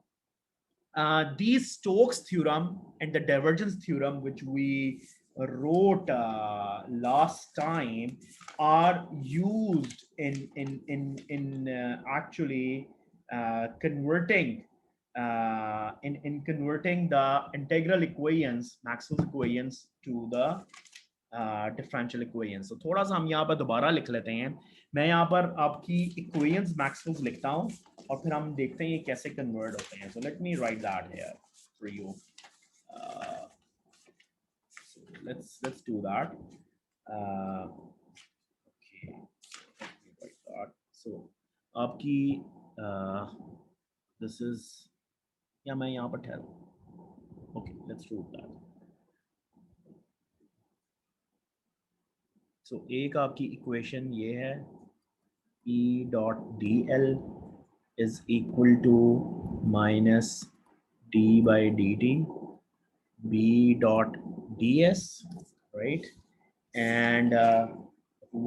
these Stokes theorem and the divergence theorem which we wrote last time are used in actually converting in converting the integral equations, Maxwell's equations, to the differential equations. तो थोड़ा सा हम यहाँ पर दोबारा लिख लेते हैं। मैं यहाँ पर आपकी इक्वेशंस मैक्सवेल्स लिखता हूँ और फिर हम देखते हैं ये कैसे कन्वर्ट होते हैं। So let me right that here for you. let's do that. Okay, like that. So आपकी this is, या मैं यहाँ पर ठहरूं? Okay, let's do that. So एक आपकी इक्वेशन ये है, E dot dl is equal to minus d by dt B dot ds, right? And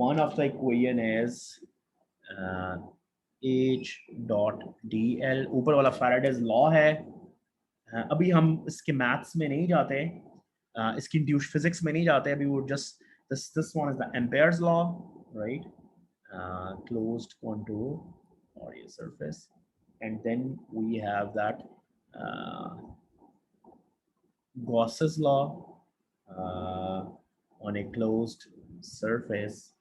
one of the equation is H dot dl, ऊपर वाला Faraday's law है, अभी हम इसके मैथ्स में नहीं जाते, इसकी इंड्यूस्ड फिजिक्स में नहीं जाते अभी, वो just this one is the Ampere's law, right? Closed contour or a surface, and then we have that Gauss's law on a closed surface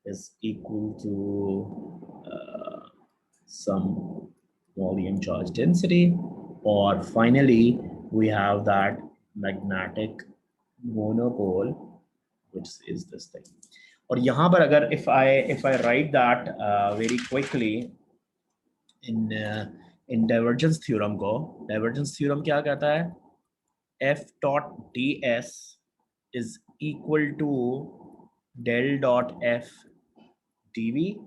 is equal to some volume charge density, or finally we have that magnetic monopole, which is this thing. और यहाँ पर अगर if I write that very quickly in divergence theorem को, divergence theorem क्या कहता है? F dot ds is equal to del dot F dv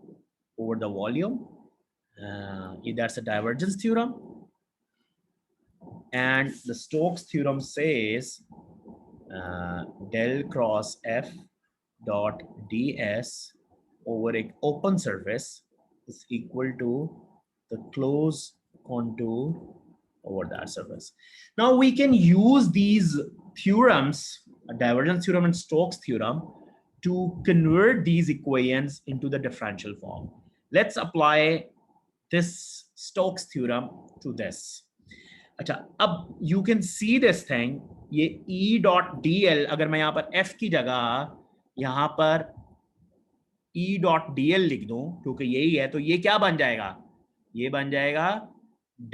over the volume. That's a divergence theorem. And the Stokes theorem says del cross F dot ds over an open surface is equal to the closed contour over that surface. Now we can use these theorems, a divergence theorem and Stokes theorem, to convert these equations into the differential form. Let's apply this Stokes theorem to this. अच्छा, अब you can see this thing, ये E dot dl, अगर मैं यहाँ पर F की जगह यहाँ पर E dot dl लिख दूं, क्योंकि यही है, तो ये क्या बन जाएगा? ये बन जाएगा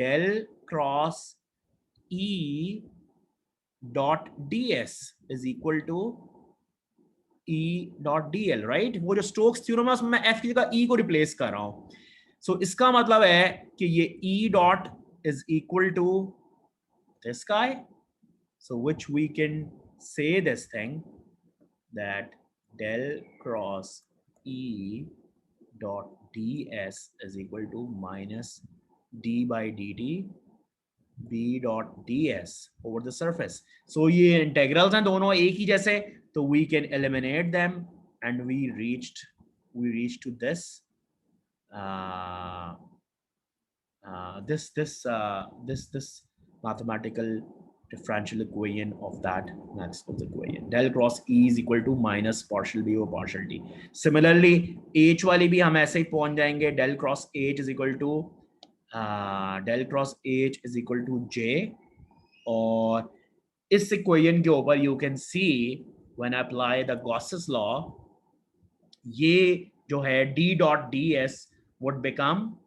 del cross E dot ds is equal to E dot dl, right? वो जो स्टोक्स थ्योरम है उसमें मैं F की जगह E को रिप्लेस कर रहा हूं. So इसका मतलब है कि ये E dot is equal to this guy. So which we can say this thing, that del cross E dot ds is equal to minus d by dt b dot ds over the surface. So ये integrals हैं दोनों एक ही जैसे, तो we can eliminate them and we reached to this this mathematical differential equation of that Maxwell's equation. Del cross E is equal to minus partial B over partial T. Similarly, H वाली भी हम ऐसे ही पहुंच जाएंगे. Del cross H is equal to J. और इस equation के ऊपर you can see when I apply the Gauss's law, ये जो है D dot ds would become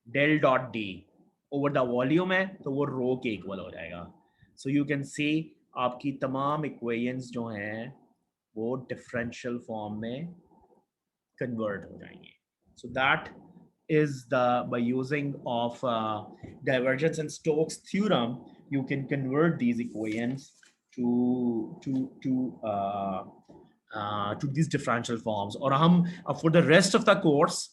del dot D over the volume है, तो वो rho के equal हो जाएगा. So you can see आपकी तमाम equations जो हैं वो differential form में convert हो जाएंगे. So that is by using of divergence and Stokes theorem, you can convert these equations to these differential forms. और हम for the rest of the course,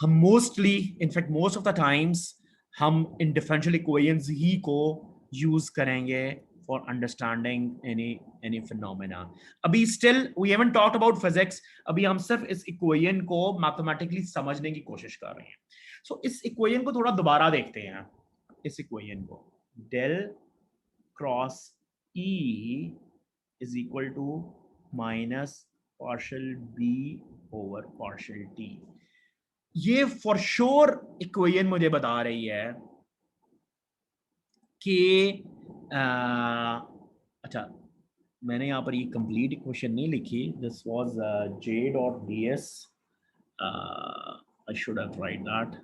हम mostly, in fact most of the times, हम in differential equations ही को use करेंगे for understanding any phenomena. अभी still we haven't talked about physics. अभी हम सिर्फ इस equation को mathematically समझने की कोशिश कर रहे हैं. So इस equation को थोड़ा दोबारा देखते हैं. इस equation को del cross E is equal to minus partial B over partial T. ये for sure equation मुझे बता रही है कि अच्छा, मैंने यहाँ पर ये कंप्लीट इक्वेशन नहीं लिखी. This was J dot ds. I should have write that.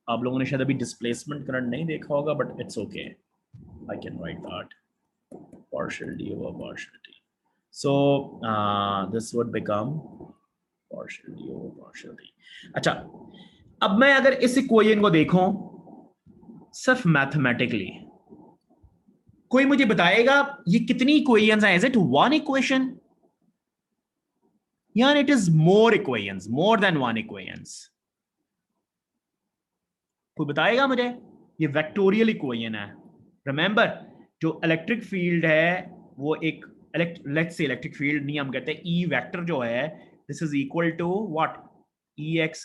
आप लोगों ने शायद अभी डिस्प्लेसमेंट करंट नहीं देखा होगा, but it's okay, I can write that. Partial D over partial T. So this would become partial D over partial T. अच्छा, अब मैं अगर इस इक्वेशन को देखूं सिर्फ मैथमेटिकली, कोई मुझे बताएगा ये कितनी इक्वेशंस हैं? इज इट वन इक्वेशन या it is more equations, more than one equations? कोई बताएगा मुझे? ये वेक्टोरियल इक्वेशन है. रिमेंबर, जो इलेक्ट्रिक फील्ड है वो एक लेट्स से इलेक्ट्रिक फील्ड नहीं, हम कहते हैं ई वेक्टर जो है, this is equal to what? EX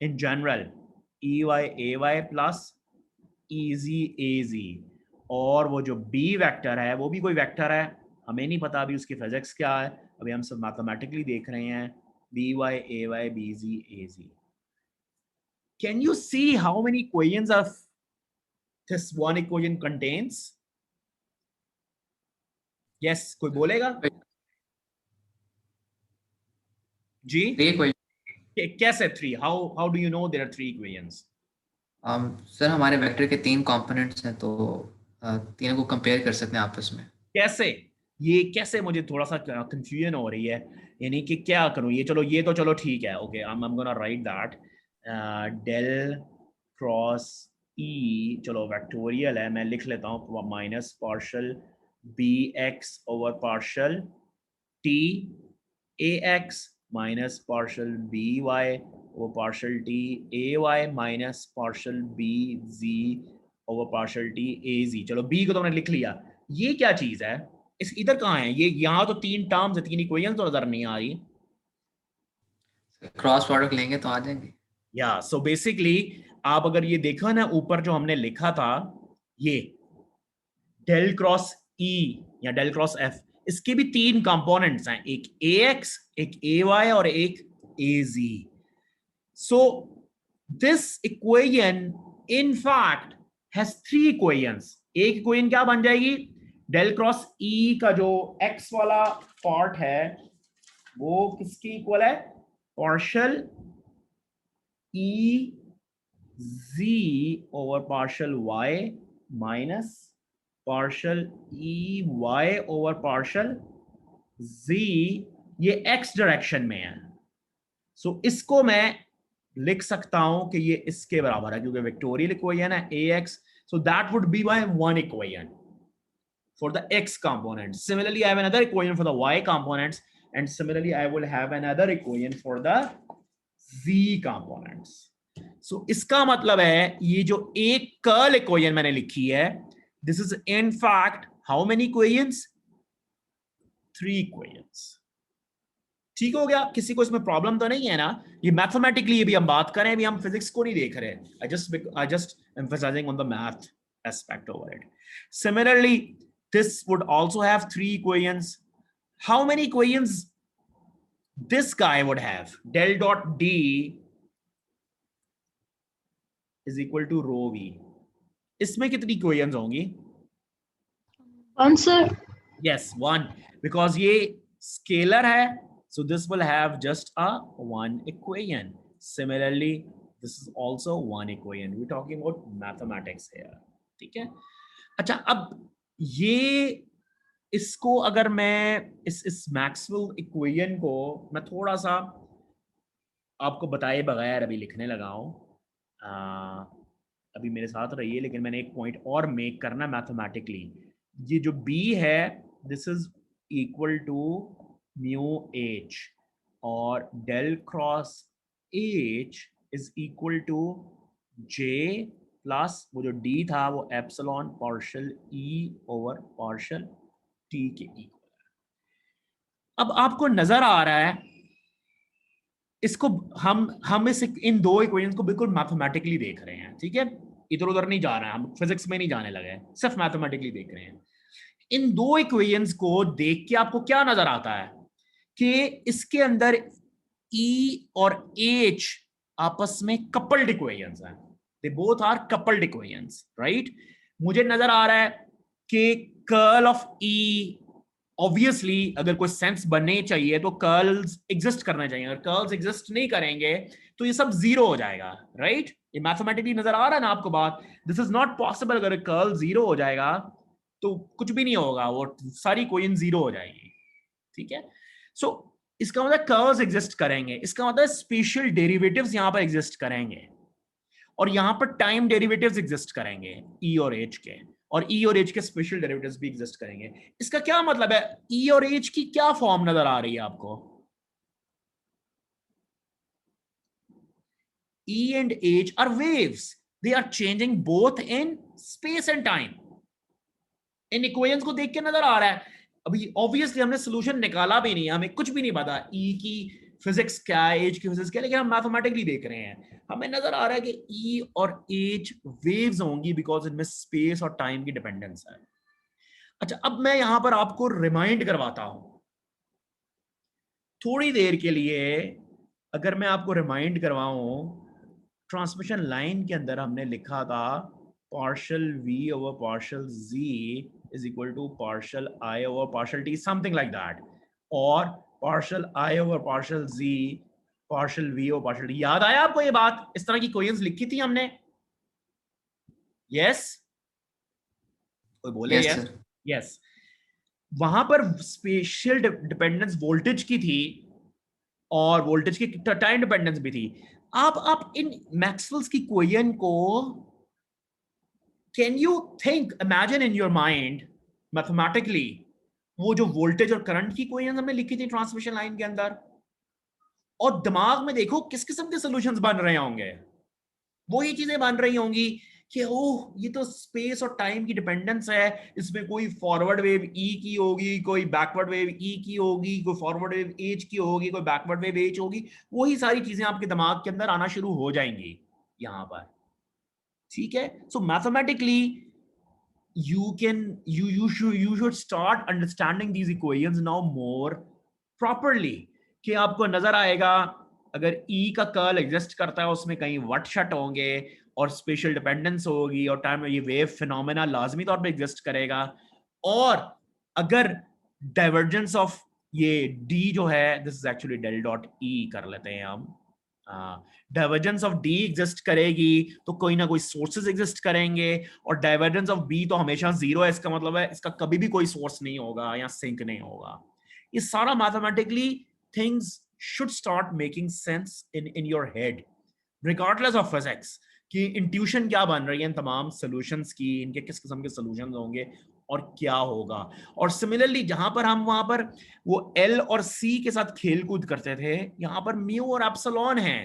in general, EY AY plus EZ AZ. और वो जो b वेक्टर है वो भी कोई वेक्टर है, हमें नहीं पता अभी उसकी फिजिक्स क्या है, अभी हम सब मैथमेटिकली देख रहे हैं, by ay bz az. Can you see how many equations of this one equation contains? Yes, कोई बोलेगा जी? 3 equation कैसे 3? How do you know there are 3 equations? Sir हमारे वेक्टर के 3 कंपोनेंट्स हैं, तो तीनों को कंपेयर कर सकते हैं आपस में। कैसे? ये कैसे, मुझे थोड़ा सा कंफ्यूजन हो रही है, यानी कि क्या करूं? ये चलो, ये तो चलो ठीक है, okay, I am gonna write that del cross E, चलो वेक्टोरियल है, मैं लिख लेता हूँ minus partial B x over partial t a x minus partial B y over partial t a y minus partial B z over partial t a z. चलो B को तो मैंने लिख लिया। ये क्या चीज है? इस इधर कहाँ है ये? यहाँ तो 3 टर्म्स है, 3 इक्वेशन तो नजर नहीं आ रही। क्रॉस प्रोडक्ट लेंगे तो आ जाएंगे। या सो बेसिकली आप अगर ये देखा ना, ऊपर जो हमने लिखा था ये डेल क्रॉस ई या डेल क्रॉस एफ, इसके भी 3 कंपोनेंट्स हैं, एक ax, एक ay और एक az. So this equation in fact has 3 equations. एक इक्वेशन क्या बन जाएगी? डेल क्रॉस ई का जो x वाला पार्ट है वो किसकी इक्वल है? Partial E z over partial y minus partial E Y over partial z, ये x डायरेक्शन में है। सो इसको मैं लिख सकता हूं कि ये इसके बराबर है, क्योंकि वेक्टोरियल इक्वेशन है ax, so that would be my one equation for the x component. Similarly, I have another equation for the y components, and similarly I will have another equation for the z components. So इसका मतलब है ये जो एक curl equation मैंने लिखी है, this is in fact how many equations? 3 equations. ठीक हो गया? किसी को इसमें प्रॉब्लम तो नहीं है ना? ये मैथमेटिकली अभी हम बात करें, अभी हम फिजिक्स को नहीं देख रहे। I just emphasizing on the math aspect over it. Similarly, this would also have 3 equations. How many equations this guy would have? Del dot D is equal to rho v. इसमें कितनी equations होंगी? 1 sir. Yes, 1, because ये scalar है, so this will have just a 1 equation. Similarly, this is also 1 equation. We're talking about mathematics here. ठीक है? अच्छा, अब ये इसको अगर मैं इस मैक्सवेल इक्वेशन को मैं थोड़ा सा आपको बताए बगैर अभी लिखने लगा हूँ, अभी मेरे साथ रहिए, लेकिन मैंने एक पॉइंट और मेक करना मैथमेटिकली। ये जो b है, this is equal to mu h, और del cross h is equal to j plus वो जो d था वो epsilon partial e over partial t के इक्वल है। अब आपको नजर आ रहा है, इसको हम इन 2 इक्वेशंस को बिल्कुल मैथमेटिकली देख रहे हैं, ठीक है? इधर उधर नहीं जा रहे हैं, हम फिजिक्स में नहीं जाने लगे, सिर्फ मैथमेटिकली देख रहे हैं। इन 2 इक्वेशंस को देख के आपको क्या नजर आता है कि इसके अंदर E और H आपस में कपल्ड इक्वेशंस हैं, they both are coupled equations, right? मुझे नजर आ रहा है कि कर्ल ऑफ E, ऑब्वियसली अगर कोई सेंस बनने चाहिए तो कर्ल्स एग्जिस्ट करने चाहिए, अगर कर्ल्स एग्जिस्ट नहीं करेंगे तो ये सब जीरो हो जाएगा, राइट? ये मैथमेटिकली नजर आ रहा है ना आपको बात? This is not possible. अगर कर्ल जीरो हो जाएगा तो कुछ भी नहीं होगा, वो सारी इक्वेशन जीरो हो जाएगी, ठीक है? सो इसका मतलब कर्ल्स एग्जिस्ट करेंगे, इसका मतलब स्पेशल डेरिवेटिव्स यहां पर एग्जिस्ट करेंगे, और यहां पर टाइम डेरिवेटिव्स एग्जिस्ट करेंगे E और H के, और E और H के स्पेशल डेरिवेटिव्स भी एग्जिस्ट करेंगे। इसका क्या मतलब है? E और H की क्या फॉर्म नजर आ रही है आपको? E and H are waves. They are changing both in space and time. In equations को देख के नजर आ रहा है। अभी ऑब्वियसली हमने सॉल्यूशन निकाला भी नहीं, हमें कुछ भी नहीं पता E की फिजिक्स क्या है, एज की फिजिक्स क्या है, लेकिन हम मैथमेटिकली देख रहे हैं। हमें नजर आ रहा है कि ई और एज वेव्स होंगी बिकॉज इनमें स्पेस और टाइम की डिपेंडेंस है। अच्छा, अब मैं यहां पर आपको रिमाइंड करवाता हूं थोड़ी देर के लिए। अगर मैं आपको रिमाइंड करवाऊं, ट्रांसमिशन लाइन के अंदर हमने लिखा था partial v over partial z is equal to partial i over partial t, something like that, और partial i over partial z partial v over partial t। याद आया आपको ये बात? इस तरह की क्वेश्चंस लिखी थी हमने। यस, कोई बोले यस यस? सर। यस। वहां पर स्पेशियल डिपेंडेंस वोल्टेज की थी और वोल्टेज की टाइम डिपेंडेंस भी थी। आप इन मैक्सवेल्स की क्वेश्चन को can you think, imagine in your mind mathematically, वो जो वोल्टेज और करंट की क्वेश्चन हमने लिखी थी ट्रांसमिशन लाइन के अंदर, और दिमाग में देखो किस किस्म के सॉल्यूशंस बन रहे होंगे। वो ये चीजें बन रही होंगी कि ओह ये तो स्पेस और टाइम की डिपेंडेंस है, इसमें कोई फॉरवर्ड वेव ई की होगी, कोई बैकवर्ड वेव ई की होगी, कोई फॉरवर्ड वेव एच की होगी, कोई बैकवर्ड वेव एच होगी। वही सारी चीजें आपके दिमाग के अंदर आना शुरू हो जाएंगी यहां पर। ठीक है, सो mathematically you should start understanding these equations now more properly, कि आपको नजर आएगा अगर E का कर्ल एग्जिस्ट करता है उसमें कहीं वट शट होंगे और स्पेशल डिपेंडेंस होगी और टाइम में ये वेव फिनोमेना लाजमी तौर पे एग्जिस्ट करेगा। और अगर डाइवर्जेंस ऑफ ये D जो है, this is actually del dot E कर लेते हैं हम, डाइवर्जेंस ऑफ डी एग्जिस्ट करेगी तो कोई ना कोई सोर्सेज एग्जिस्ट करेंगे, और डाइवर्जेंस ऑफ बी तो हमेशा जीरो है, इसका मतलब है इसका कभी भी कोई सोर्स नहीं होगा या सिंक नहीं होगा। ये सारा mathematically things should start making sense in your head regardless of physics, कि इंट्यूशन क्या बन रही है इन तमाम सॉल्यूशंस की, इनके किस किस्म के सॉल्यूशंस होंगे और क्या होगा। और सिमिलरली जहां पर हम वहां पर वो एल और सी के साथ खेल कूद करते थे, यहां पर म्यू और एप्सिलॉन है,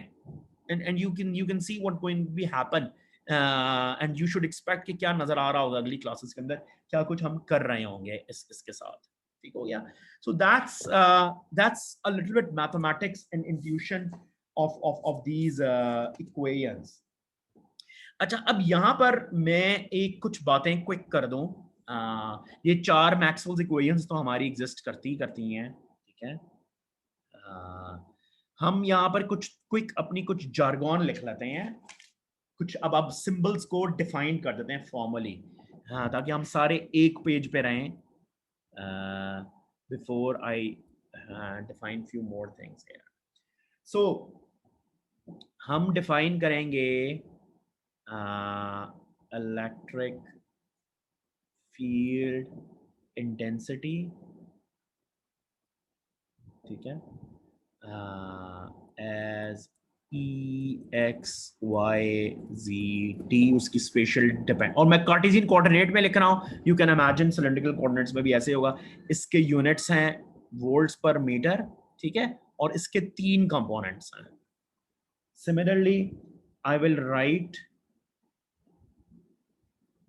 and you can see what going to be happen, and you should expect कि क्या नजर आ रहा होगा अगली क्लासेस के अंदर, क्या कुछ हम कर रहे होंगे इसके साथ। ठीक हो गया? So that's a little bit mathematics and intuition of these equations. अच्छा, अब यहां पर मैं एक कुछ बातें क्विक कर दूं। ये चार मैक्सवेल्स इक्वेशंस तो हमारी एग्जिस्ट करती हैं, ठीक है। हम यहाँ पर कुछ क्विक अपनी कुछ जार्गन लिख लेते हैं, कुछ अब सिंबल्स को डिफाइन कर देते हैं फॉर्मली, हाँ, ताकि हम सारे एक पेज पे रहें। Before I define few more things here, so हम डिफाइन करेंगे इलेक्ट्रिक फील्ड इंटेंसिटी, ठीक है, as EX, Y, Z, T, उसकी स्पेशल डिपेंड, और मैं कार्टेशियन कोऑर्डिनेट में लिख रहा हूँ, you can imagine cylindrical coordinates में भी ऐसे होगा। इसके यूनिट्स हैं वोल्ट्स पर मीटर, ठीक है, और इसके 3 कंपोनेंट्स हैं। Similarly I will write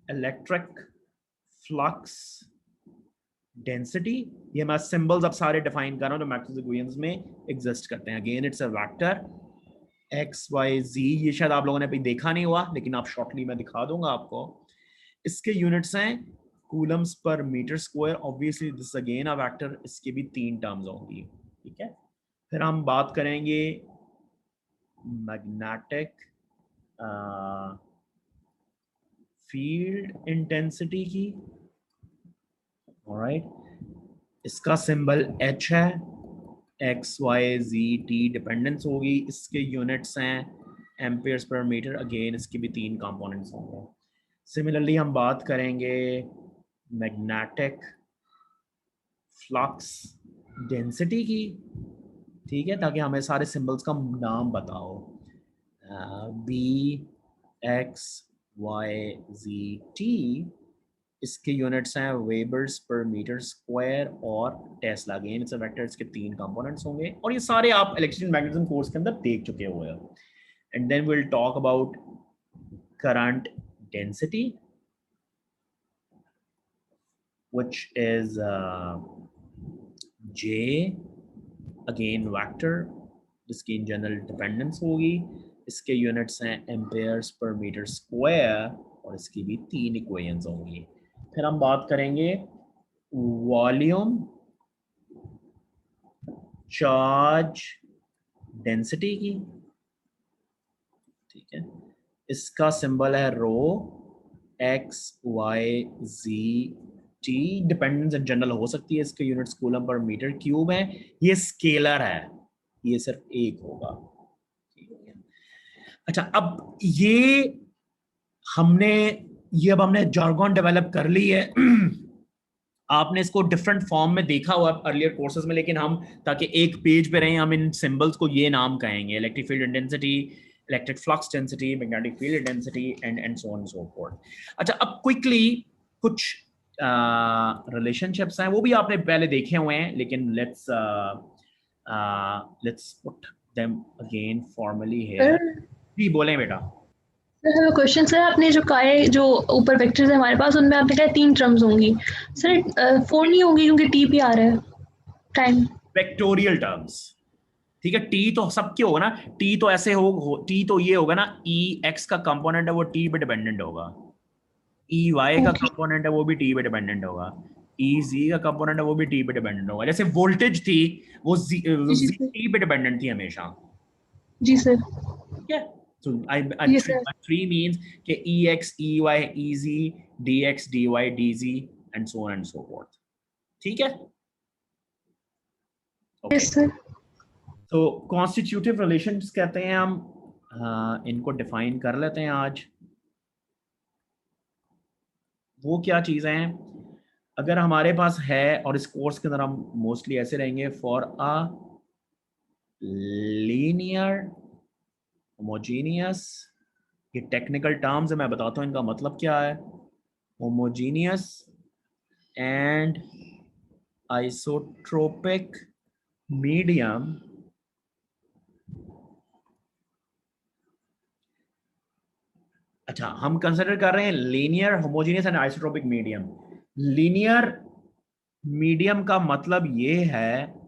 electric flux density, ये मैं सिंबल्स अब सारे डिफाइन कर रहा हूं जो मैक्सवेल्स इक्वेशंस में एग्जिस्ट करते हैं। Again it's a vector x Y z, ये शायद आप लोगों ने अभी देखा नहीं हुआ, लेकिन आप शॉर्टली मैं दिखा दूंगा आपको। इसके यूनिट्स हैं कूलम्स पर metre square, obviously this again a vector, इसके भी 3 टर्म्स होंगी, ठीक है। फिर हम बात करेंगे मैग्नेटिक फील्ड इंटेंसिटी की, ऑलराइट, इसका सिंबल H है, X Y G T dependence होगी, इसके यूनिट्स हैं एम्पियर्स पर मीटर, अगेन इसके भी 3 कंपोनेंट्स होंगे। सिमिलरली हम बात करेंगे मैग्नेटिक फ्लक्स डेंसिटी की, ठीक है, ताकि हमें सारे सिंबल्स का नाम बताओ। बी एक्स वाई जी टी, इसके यूनिट्स हैं वेबर्स पर मीटर स्क्वायर और tesla, again it's a vector, इसके 3 कंपोनेंट्स होंगे, और ये सारे आप इलेक्ट्रिक मैग्नेटिज्म कोर्स के अंदर देख चुके हुए हो। And then will talk about current density which is J, again vector, जिसकी इन जनरल डिपेंडेंस होगी, इसके यूनिट्स हैं एम्पेयर्स पर मीटर स्क्वायर, और इसकी भी 3 इक्वेशंस होंगी। फिर हम बात करेंगे वॉल्यूम, चार्ज, डेंसिटी की, ठीक है। इसका सिंबल है rho, x Y G T, dependence in general हो सकती है, इसके units coulomb per metre cube है, ये स्केलर है, ये सिर्फ एक होगा। अच्छा, अब ये हमने जार्गन डेवलप कर ली है आपने इसको डिफरेंट फॉर्म में देखा हुआ अर्लियर कोर्सेज में, लेकिन हम ताकि एक पेज पे रहें, हम इन सिंबल्स को ये नाम कहेंगे, electric field intensity, electric flux density, magnetic field intensity and so on so fourth. अच्छा, अब क्विकली कुछ रिलेशनशिप्स हैं, वो भी आपने पहले देखे हुए हैं, लेकिन let's put them again formally here. जी बोलें बेटा। सर क्वेश्चन सर, आपने जो कहा है जो ऊपर वेक्टर्स है हमारे पास, उनमें आपने कहा 3 टर्म्स होंगी सर, 4 नहीं होंगी क्योंकि टी पे आ रहा है टाइम। वेक्टोरियल टर्म्स, ठीक है। टी तो सबके होगा ना, टी तो ऐसे टी तो ये होगा ना, ई एक्स का कंपोनेंट है वो टी पे डिपेंडेंट होगा, ई वाई का कंपोनेंट है वो भी टी पे डिपेंडेंट होगा, ई जी का कंपोनेंट है वो भी टी पे डिपेंडेंट होगा। जैसे वोल्टेज थी वो जी टी पे डिपेंडेंट थी हमेशा। जी सर। ठीक है, so Yes, sir. 3 means कि ex, ey, ez, dx, dy, dz and so on and so forth. ठीक है? Okay. Yes, sir. तो कॉन्स्टिट्यूटिव रिलेशंस कहते हैं हम, इनको डिफाइन कर लेते हैं आज। वो क्या चीज़ें हैं, अगर हमारे पास है, और इस कोर्स के अंदर हम मोस्टली ऐसे रहेंगे, फॉर अ लीनियर होमोजीनियस, ये टेक्निकल टर्म्स है, मैं बताता हूँ इनका मतलब क्या है। होमोजीनियस एंड आइसोट्रोपिक मीडियम अच्छा, हम कंसिडर कर रहे हैं linear, homogeneous and isotropic medium. Linear medium का मतलब ये है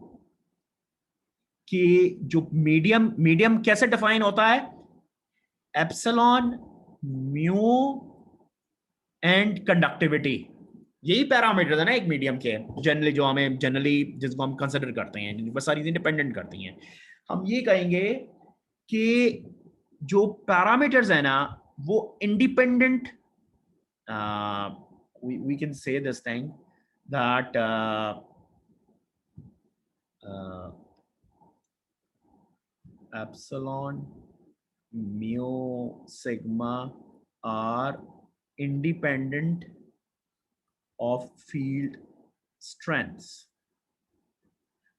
कि जो मीडियम कैसे डिफाइन होता है, एप्सिलॉन, म्यू एंड कंडक्टिविटी, यही पैरामीटर है ना एक मीडियम के, जनरली जो हमें जिसको हम कंसिडर करते हैं, जिन पर सारी चीजें डिपेंडेंट करती हैं। हम ये कहेंगे कि जो पैरामीटर्स है ना वो independent, we can say this thing that epsilon, mu, sigma are independent of field strengths.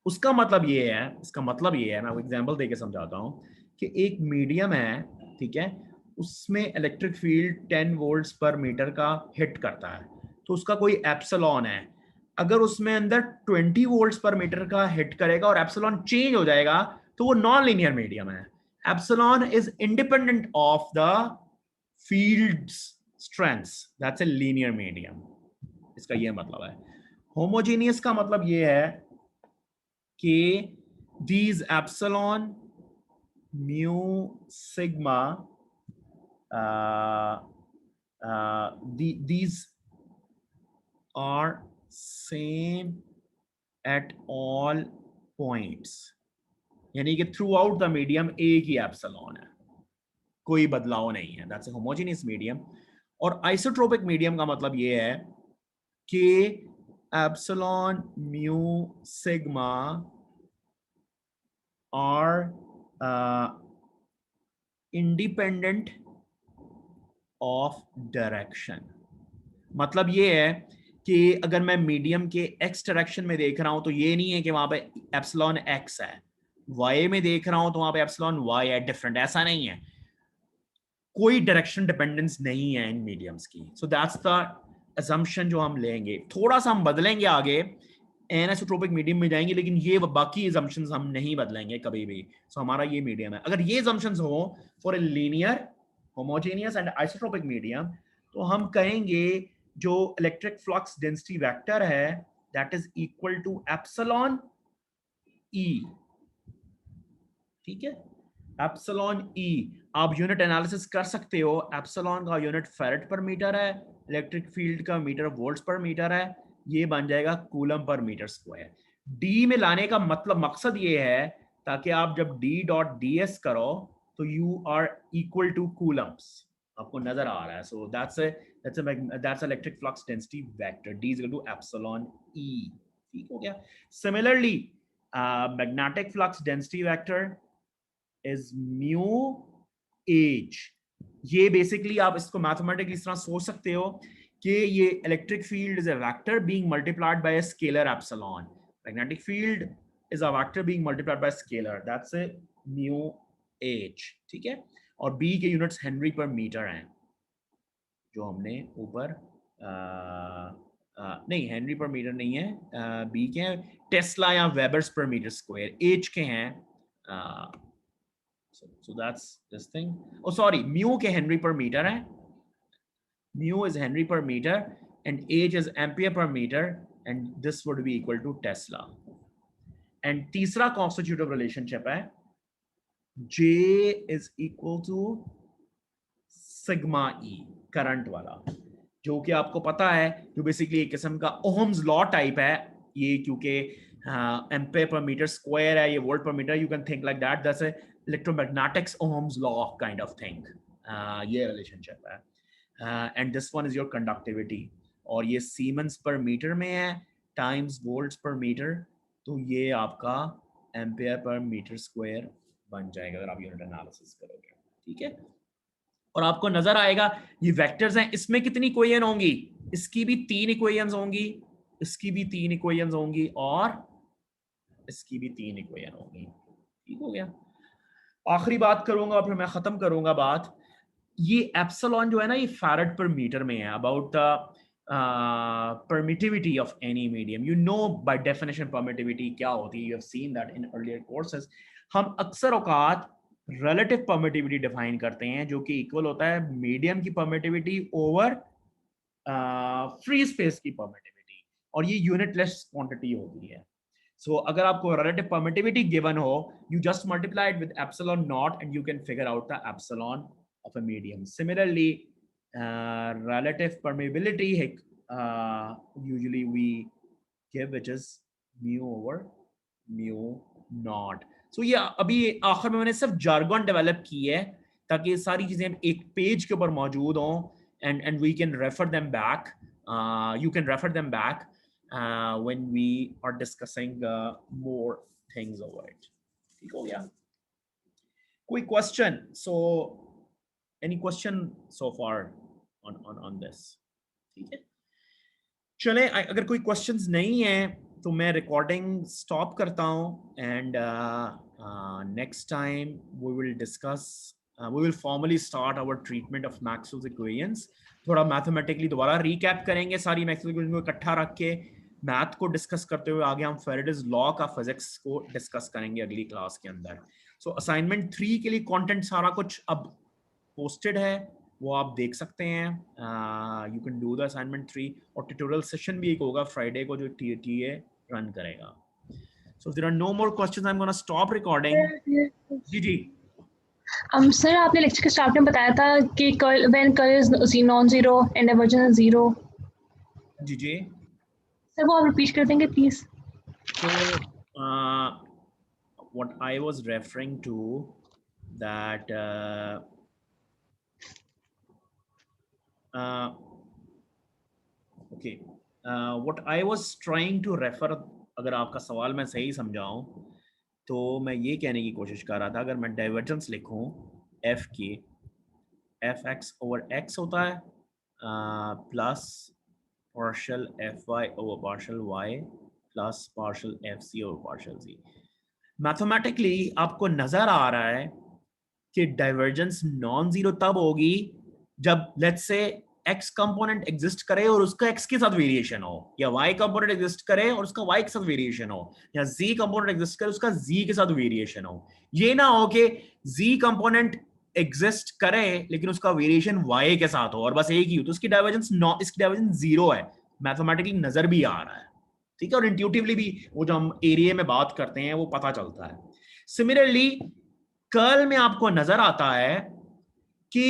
उसका मतलब ये है, इसका मतलब ये है, मैं एग्जांपल देके समझाता हूँ कि एक मीडियम है, ठीक है, उसमें इलेक्ट्रिक फील्ड 10 वोल्ट्स पर मीटर का हिट करता है, तो उसका कोई एप्सिलॉन है। अगर उसमें अंदर 20 वोल्ट्स पर मीटर का हिट करेगा और एप्सिलॉन चेंज हो जाएगा तो वो नॉन लीनियर मीडियम है। Epsilon is independent of the fields strengths, that's a linear medium. इसका ये मतलब है। होमोजेनियस का मतलब ये है कि these epsilon, mu, sigma, these are same at all points, यानी कि थ्रू आउट द मीडियम एक ही एप्सिलॉन है, कोई बदलाव नहीं है, दैट्स ए होमोजेनियस मीडियम। और आइसोट्रोपिक मीडियम का मतलब ये है कि epsilon, mu, sigma are independent of direction। मतलब ये है कि अगर मैं मीडियम के x डायरेक्शन में देख रहा हूं तो ये नहीं है कि वहां पे एप्सिलॉन x है, y में देख रहा हूं तो वहां पे एप्सिलॉन y है, डिफरेंट, ऐसा नहीं है, कोई डायरेक्शन डिपेंडेंस नहीं है इन मीडियम्स की। सो दैट्स द assumption जो हम लेंगे। थोड़ा सा हम बदलेंगे आगे, एनिसोट्रोपिक मीडियम में जाएंगे, लेकिन ये बाकी assumptions हम नहीं बदलेंगे कभी भी। सो हमारा ये मीडियम है। अगर ये assumptions हो for a linear, homogeneous and isotropic medium, तो हम कहेंगे जो इलेक्ट्रिक फ्लक्स डेंसिटी वेक्टर है that is equal to epsilon E, ठीक है। एप्सिलॉन ई आप यूनिट एनालिसिस कर सकते हो। एप्सिलॉन का यूनिट फेरेट पर मीटर है, इलेक्ट्रिक फील्ड का मीटर वोल्ट्स पर मीटर है, ये बन जाएगा coulomb per metre square. D में लाने का मतलब मकसद ये है ताकि आप जब डी डॉट डी एस करो तो you are equal to coulombs, आपको नजर आ रहा है। So that's electric flux density vector, D is equal to epsilon E. ठीक हो गया। Similarly magnetic flux density vector is mu h। ये बेसिकली आप इसको मैथमेटिकली इस तरह सोच सकते हो कि ये electric field is a vector being multiplied by a scalar epsilon, magnetic field is a vector being multiplied by scalar, that's a mu h। ठीक है। और b के यूनिट्स हेनरी पर मीटर हैं जो हमने ऊपर नहीं हेनरी पर मीटर नहीं है, b के हैं टेस्ला या वेबर्स पर मीटर स्क्वायर, h के हैं so that's this thing. Oh sorry, mu के हेनरी पर मीटर है, mu is Henry per meter and h is ampere per meter and this would be equal to Tesla. And तीसरा constitutive relationship है J is equal to sigma E, current वाला, जो कि आपको पता है जो बेसिकली एक किस्म का ओहम्स लॉ टाइप है ये, क्योंकि एम्पेयर पर मीटर स्क्वायर है, ये वोल्ट पर metre, you can think like that, that's electromagnetics Ohm's law kind of thing, ये रिलेशनशिप है। And this one is your conductivity, और ये सीमेंस पर मीटर में है टाइम्स वोल्ट्स पर मीटर, तो ये आपका एम्पेयर पर मीटर स्क्वायर बन जाएगा अगर आप यूनिट एनालिसिस करोगे। ठीक है। और आपको नजर आएगा ये वेक्टर्स हैं, इसमें कितनी इक्वेशन होंगी, इसकी भी 3 इक्वेशंस होंगी, इसकी भी 3 इक्वेशंस होंगी और इसकी भी 3 इक्वेशन होंगी। ठीक हो गया। आखिरी बात करूंगा फिर मैं खत्म करूंगा बात, ये एप्सिलॉन जो है ना ये फैरेड पर मीटर में है, about the permittivity of any medium, you know by definition permittivity क्या होती है, you have seen that in earlier courses। हम अक्सर औकात relative permittivity डिफाइन करते हैं जो कि इक्वल होता है मीडियम की permittivity ओवर फ्री स्पेस की permittivity, और ये यूनिटलेस क्वांटिटी होती है। So अगर आपको relative permittivity given हो, you just multiply it with epsilon naught and you can figure out the epsilon of a medium. Similarly, relative permeability usually we give, which is mu over mu naught. So ये अभी आखिर में मैंने सिर्फ jargon develop की है ताकि ये सारी चीजें एक पेज के ऊपर मौजूद हों, and we can refer them back, you can refer them back when we are discussing more things over it. ठीक हो गया। कोई question? So any question so far on this? ठीक है, चलें, अगर कोई questions नहीं है तो मैं recording stop करता हूँ, and next time we will discuss, we will formally start our treatment of Maxwell's equations। थोड़ा mathematically दोबारा recap करेंगे सारी Maxwell's equations को इकट्ठा रख के, मैथ को डिस्कस करते हुए आगे हम फेरेडेज लॉ का फिजिक्स को डिस्कस करेंगे अगली क्लास के अंदर। सो असाइनमेंट 3 के लिए कंटेंट सारा कुछ अब पोस्टेड है, वो आप देख सकते हैं, you can do the assignment 3, और ट्यूटोरियल सेशन भी एक होगा फ्राइडे को जो टीए रन करेगा। So there are no more questions, I am gonna stop recording. जी जी सर आपने लेक्चर के स्टार्ट में बताया था कि curl when curl is non zero and divergence is zero. जी जी सर वो आप रिपीट कर देंगे please. So what I was referring to that okay, what I was trying to refer, अगर आपका सवाल मैं सही समझाऊं तो मैं ये कहने की कोशिश कर रहा था, अगर मैं डाइवर्जेंस लिखूं f की, एफ एक्स ओवर एक्स होता है plus partial fy over partial y plus partial fc over partial z। Mathematically आपको नजर आ रहा है कि डाइवर्जेंस नॉन जीरो तब होगी जब let's say x component exist करे और उसका x के साथ वेरिएशन हो, या y कंपोनेंट एग्जिस्ट करे और उसका y के साथ वेरिएशन हो, या z कंपोनेंट एग्जिस्ट करे उसका z के साथ वेरिएशन हो। ये ना हो कि z कंपोनेंट एग्जिस्ट करे लेकिन उसका वेरिएशन y के साथ हो और बस एक ही हो, तो इसकी डाइवर्जेंस जीरो है, मैथमेटिकली नजर भी आ रहा है। ठीक है, और इंट्यूटिवली भी वो जो हम एरिया में बात करते हैं वो पता चलता है। सिमिलरली कर्ल में आपको नजर आता है कि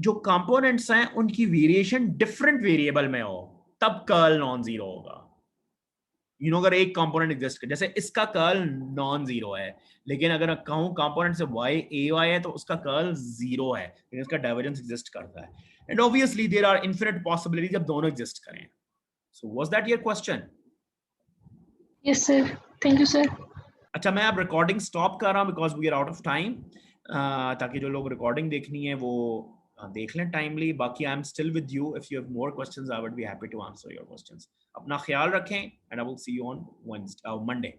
जो कंपोनेंट्स हैं उनकी वेरिएशन डिफरेंट वेरिएबल में हो, तब कर्ल नॉन जीरो होगा। अगर एक कंपोनेंट एग्जिस्ट करे, जैसे इसका कर्ल नॉन जीरो है, लेकिन अगर कहूं कंपोनेंट से y ay है तो उसका कर्ल जीरो है, लेकिन इसका डाइवर्जेंस एग्जिस्ट करता है। And obviously there are infinite possibility जब दोनों एग्जिस्ट करें। So was that your question? Yes sir, thank you sir. अच्छा, मैं अब रिकॉर्डिंग स्टॉप कर रहा हूं because we are out of time, ताकि जो लोग रिकॉर्डिंग देखनी है वो देख लें टाइमली। बाकी I am still with you, if you have more questions I would be happy to answer your questions. अपना ख्याल रखें and I will see you on Monday.